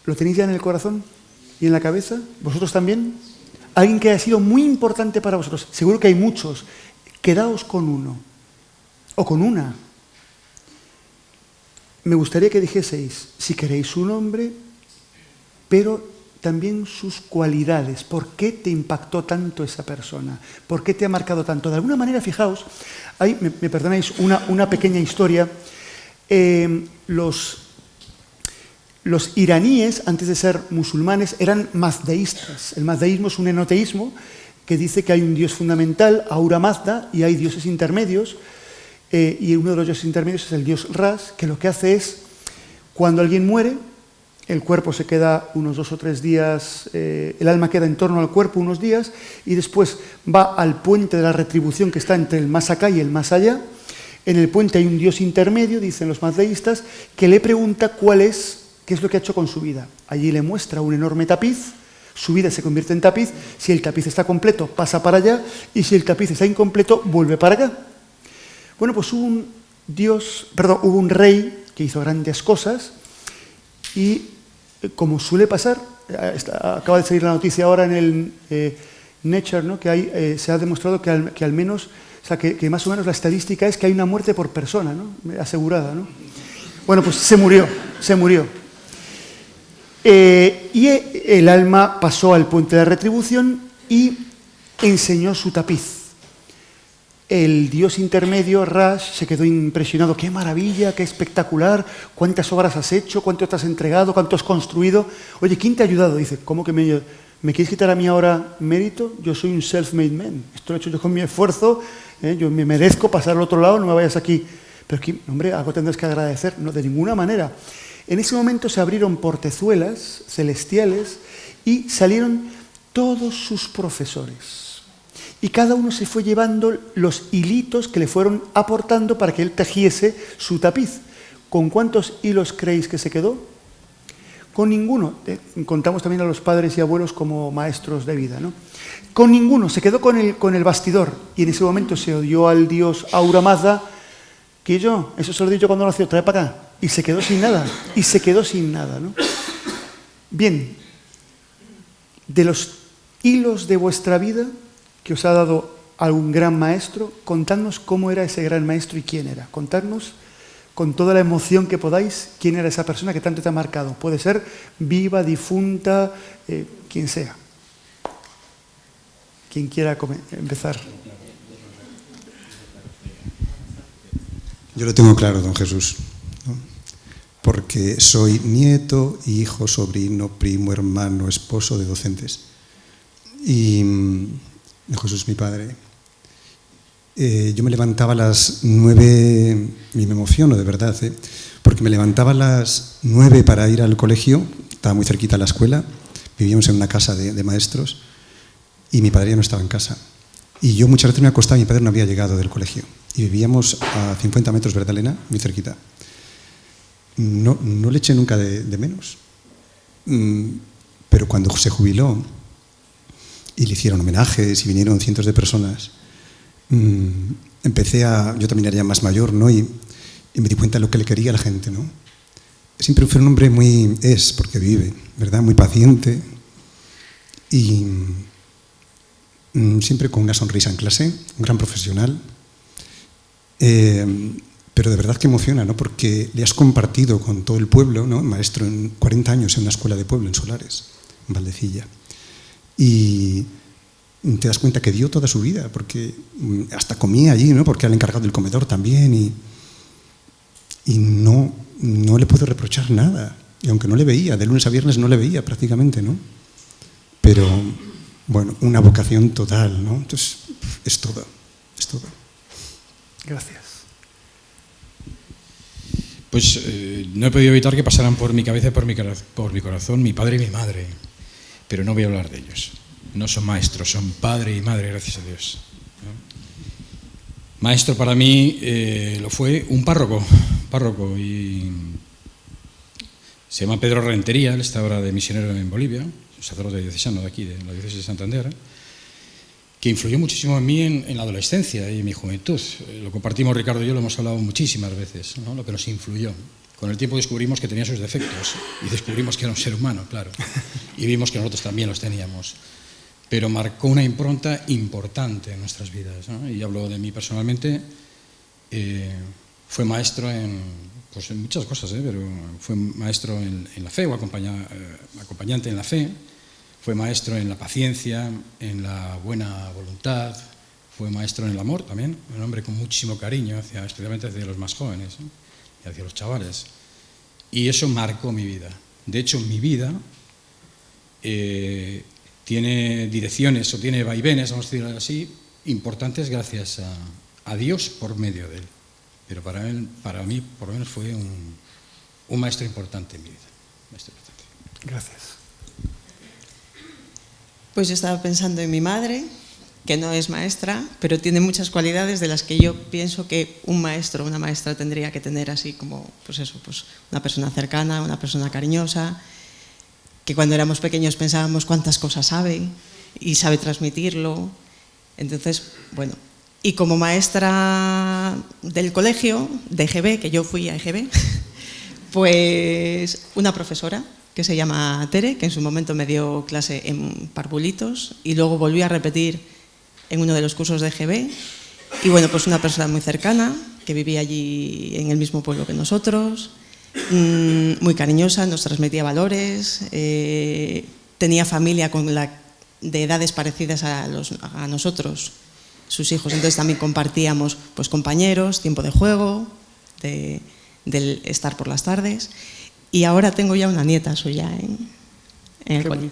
¿lo tenéis ya en el corazón y en la cabeza? ¿Vosotros también? Alguien que haya sido muy importante para vosotros. Seguro que hay muchos. Quedaos con uno o con una. Me gustaría que dijeseis, si queréis, su nombre, pero también sus cualidades. ¿Por qué te impactó tanto esa persona? ¿Por qué te ha marcado tanto? De alguna manera, fijaos, hay, me perdonáis, una pequeña historia. Los iraníes, antes de ser musulmanes, eran mazdeístas. El mazdeísmo es un enoteísmo que dice que hay un dios fundamental, Ahura Mazda, y hay dioses intermedios. Y uno de los dioses intermedios es el dios Ras, que lo que hace es, cuando alguien muere, el cuerpo se queda unos 2 o 3 días, el alma queda en torno al cuerpo unos días, y después va al puente de la retribución que está entre el más acá y el más allá. En el puente hay un dios intermedio, dicen los mazdeístas, que le pregunta qué es lo que ha hecho con su vida. Allí le muestra un enorme tapiz, su vida se convierte en tapiz, si el tapiz está completo pasa para allá, y si el tapiz está incompleto vuelve para acá. Bueno, pues hubo un rey que hizo grandes cosas y, como suele pasar, acaba de salir la noticia ahora en el Nature, ¿no? Que se ha demostrado que al menos, o sea, que más o menos la estadística es que hay una muerte por persona, ¿no? Asegurada, ¿no? Bueno, pues se murió. Y el alma pasó al puente de retribución y enseñó su tapiz. El dios intermedio, Rash, se quedó impresionado. ¡Qué maravilla, qué espectacular! ¿Cuántas obras has hecho? ¿Cuánto te has entregado? ¿Cuánto has construido? Oye, ¿quién te ha ayudado? Dice, ¿cómo que me quieres quitar a mí ahora mérito? Yo soy un self-made man. Esto lo he hecho yo con mi esfuerzo. Yo me merezco pasar al otro lado, no me vayas aquí. Pero aquí, hombre, algo tendrás que agradecer. No, de ninguna manera. En ese momento se abrieron portezuelas celestiales y salieron todos sus profesores. Y cada uno se fue llevando los hilitos que le fueron aportando para que él tejiese su tapiz. ¿Con cuántos hilos creéis que se quedó? Con ninguno. Contamos también a los padres y abuelos como maestros de vida, ¿no? Con ninguno. Se quedó con el bastidor. Y en ese momento se odió al dios Ahura Mazda, que eso se lo he dicho cuando nació, trae para acá. Y se quedó sin nada. ¿No? Bien. De los hilos de vuestra vida que os ha dado algún gran maestro, contadnos cómo era ese gran maestro y quién era. Contadnos con toda la emoción que podáis quién era esa persona que tanto te ha marcado. Puede ser viva, difunta, quien sea. Quien quiera empezar. Yo lo tengo claro, don Jesús, ¿no? Porque soy nieto, hijo, sobrino, primo, hermano, esposo de docentes. Y Jesús, mi padre. Yo me levantaba a las 9, y me emociono de verdad, porque me levantaba a las 9 para ir al colegio, estaba muy cerquita la escuela, vivíamos en una casa de maestros, y mi padre ya no estaba en casa. Y yo muchas veces me acostaba y mi padre no había llegado del colegio. Y vivíamos a 50 metros, ¿verdad, Elena? Muy cerquita. No le eché nunca de menos. pero cuando se jubiló y le hicieron homenajes y vinieron cientos de personas, yo también era ya más mayor, ¿no? Y me di cuenta de lo que le quería a la gente, ¿no? Siempre fue un hombre porque vive, ¿verdad? Muy paciente y siempre con una sonrisa en clase, un gran profesional. Pero de verdad que emociona, ¿no? Porque le has compartido con todo el pueblo, ¿no? Maestro en 40 años en una escuela de pueblo en Solares, en Valdecilla. Y te das cuenta que dio toda su vida, porque hasta comía allí, ¿no? Porque era el encargado del comedor también y no le puedo reprochar nada. Y aunque no le veía, de lunes a viernes no le veía prácticamente, ¿no? Pero, bueno, una vocación total, ¿no? Entonces, es todo. Gracias. Pues no he podido evitar que pasaran por mi cabeza y por mi corazón mi padre y mi madre, pero no voy a hablar de ellos. No son maestros, son padre y madre, gracias a Dios. Maestro para mí lo fue un párroco y se llama Pedro Rentería, él está ahora de misionero en Bolivia, un sacerdote diocesano de aquí, de la diócesis de Santander, que influyó muchísimo en mí en la adolescencia y en mi juventud. Lo compartimos Ricardo y yo, lo hemos hablado muchísimas veces, ¿no? Lo que nos influyó. Con el tiempo descubrimos que tenía sus defectos y descubrimos que era un ser humano, claro, y vimos que nosotros también los teníamos. Pero marcó una impronta importante en nuestras vidas, ¿no? Y hablo de mí personalmente. Fue maestro en muchas cosas, pero fue maestro en la fe o acompañante en la fe. Fue maestro en la paciencia, en la buena voluntad, fue maestro en el amor también, un hombre con muchísimo cariño, especialmente hacia los más jóvenes, ¿no? Y hacia los chavales. Y eso marcó mi vida. De hecho, mi vida tiene direcciones o tiene vaivenes, vamos a decirlo así, importantes gracias a Dios por medio de él. Pero para mí, por lo menos, fue un maestro importante en mi vida. Gracias. Pues yo estaba pensando en mi madre, que no es maestra, pero tiene muchas cualidades de las que yo pienso que un maestro o una maestra tendría que tener, así como, pues una persona cercana, una persona cariñosa, que cuando éramos pequeños pensábamos cuántas cosas sabe y sabe transmitirlo. Entonces, bueno, y como maestra del colegio, de EGB, que yo fui a EGB, pues una profesora que se llama Tere, que en su momento me dio clase en parvulitos y luego volví a repetir en uno de los cursos de EGB. Y bueno, pues una persona muy cercana, que vivía allí en el mismo pueblo que nosotros, muy cariñosa, nos transmitía valores, tenía familia de edades parecidas a nosotros, sus hijos, entonces también compartíamos pues compañeros, tiempo de juego, del estar por las tardes. Y ahora tengo ya una nieta suya en el colegio.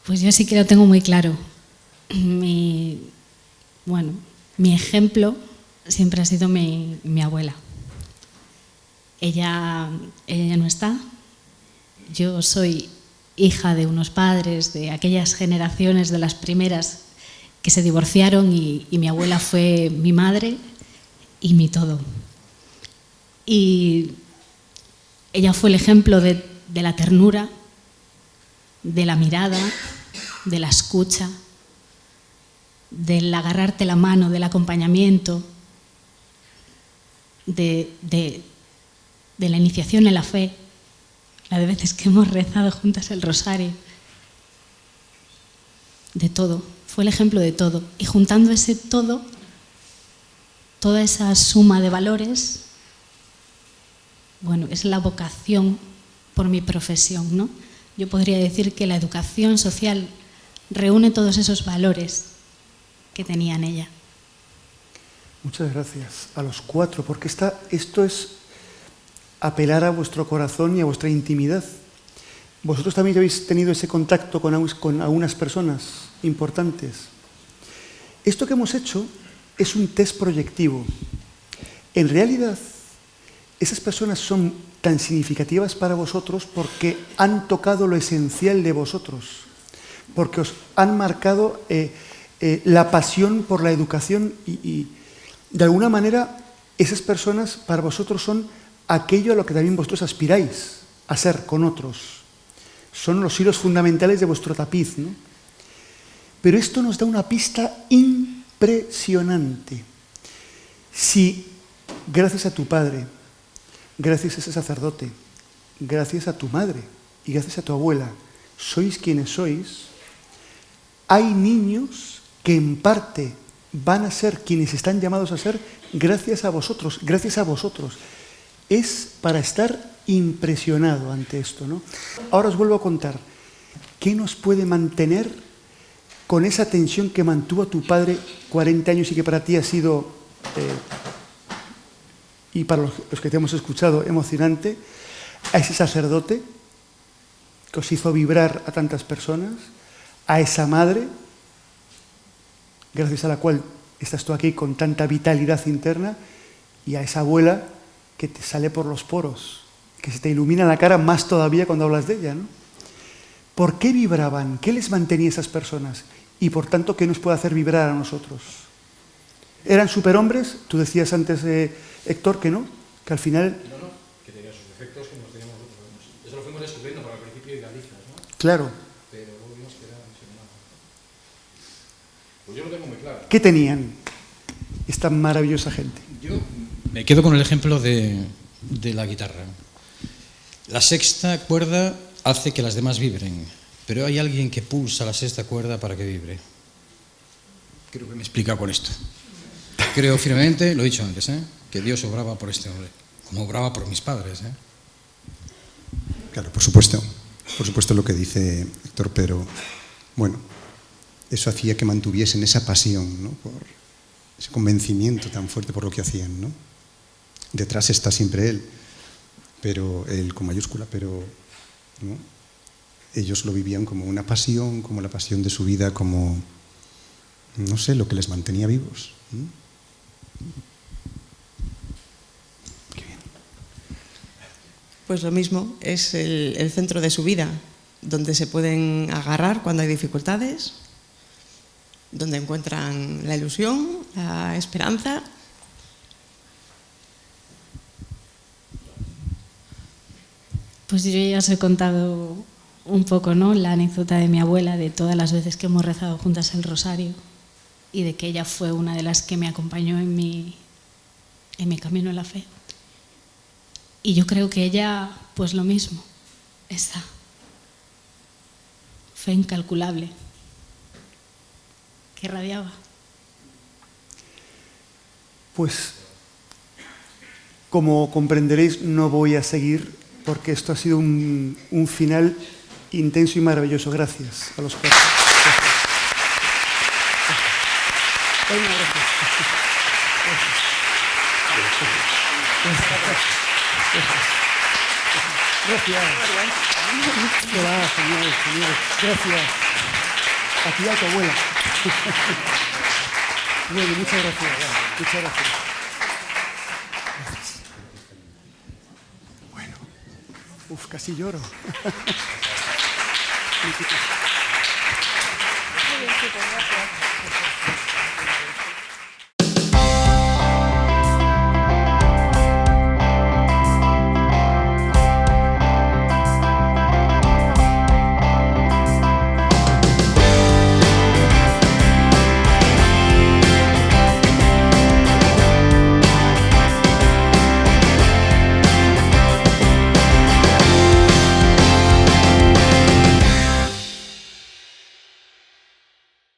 Pues yo sí que lo tengo muy claro. Mi ejemplo siempre ha sido mi abuela. Ella no está. Yo soy hija de unos padres de aquellas generaciones, de las primeras que se divorciaron y mi abuela fue mi madre y mi todo. Y ella fue el ejemplo de la ternura, de la mirada, de la escucha, del agarrarte la mano, del acompañamiento, de la iniciación en la fe, la de veces que hemos rezado juntas el rosario, de todo. Fue el ejemplo de todo. Y juntando ese todo, toda esa suma de valores, bueno, es la vocación por mi profesión, ¿no? Yo podría decir que la educación social reúne todos esos valores que tenía en ella. Muchas gracias a los cuatro, porque esto es apelar a vuestro corazón y a vuestra intimidad. Vosotros también habéis tenido ese contacto con algunas personas importantes. Esto que hemos hecho es un test proyectivo. En realidad, esas personas son tan significativas para vosotros porque han tocado lo esencial de vosotros, porque os han marcado la pasión por la educación y de alguna manera esas personas para vosotros son aquello a lo que también vosotros aspiráis a ser con otros. Son los hilos fundamentales de vuestro tapiz, ¿no? Pero esto nos da una pista impresionante. Si, gracias a tu padre, gracias a ese sacerdote, gracias a tu madre y gracias a tu abuela, sois quienes sois, hay niños que en parte van a ser quienes están llamados a ser gracias a vosotros, gracias a vosotros. Es para estar impresionado ante esto, ¿no? Ahora os vuelvo a contar, ¿qué nos puede mantener con esa tensión que mantuvo a tu padre 40 años y que para ti ha sido, y para los que te hemos escuchado, emocionante, a ese sacerdote que os hizo vibrar a tantas personas, a esa madre, gracias a la cual estás tú aquí con tanta vitalidad interna, y a esa abuela que te sale por los poros, que se te ilumina la cara más todavía cuando hablas de ella, ¿no? ¿Por qué vibraban? ¿Qué les mantenía a esas personas? Y por tanto, ¿qué nos puede hacer vibrar a nosotros? ¿Eran superhombres? Tú decías antes, Héctor, que no, que al final... No, que tenía sus defectos como los teníamos nosotros. Eso lo fuimos descubriendo por el principio idealistas, ¿no? Claro. Pero luego vimos que era visionario. Pues yo lo tengo muy claro. ¿Qué tenían esta maravillosa gente? Yo me quedo con el ejemplo de la guitarra. La sexta cuerda hace que las demás vibren, pero hay alguien que pulsa la sexta cuerda para que vibre. Creo que me he explicado con esto. Creo firmemente, lo he dicho antes, que Dios obraba por este hombre, como obraba por mis padres. Claro, por supuesto lo que dice Héctor, pero bueno, eso hacía que mantuviesen esa pasión, ¿no? Por ese convencimiento tan fuerte por lo que hacían, ¿no? Detrás está siempre él, pero él con mayúscula, pero ¿no? Ellos lo vivían como una pasión, como la pasión de su vida, como, no sé, lo que les mantenía vivos, ¿no? Pues lo mismo, es el centro de su vida, donde se pueden agarrar cuando hay dificultades, donde encuentran la ilusión, la esperanza. Pues yo ya os he contado un poco, ¿no?, la anécdota de mi abuela, de todas las veces que hemos rezado juntas el rosario y de que ella fue una de las que me acompañó en mi camino en la fe. Y yo creo que ella, pues lo mismo, esa fe incalculable que irradiaba. Pues, como comprenderéis, no voy a seguir porque esto ha sido un final intenso y maravilloso. Gracias a los cuatro. Gracias. Hola, señores. Gracias. A ti y a tu abuela. Bueno, muchas gracias. Muchas gracias. Bueno. Casi lloro. Muy bien, chicos, gracias.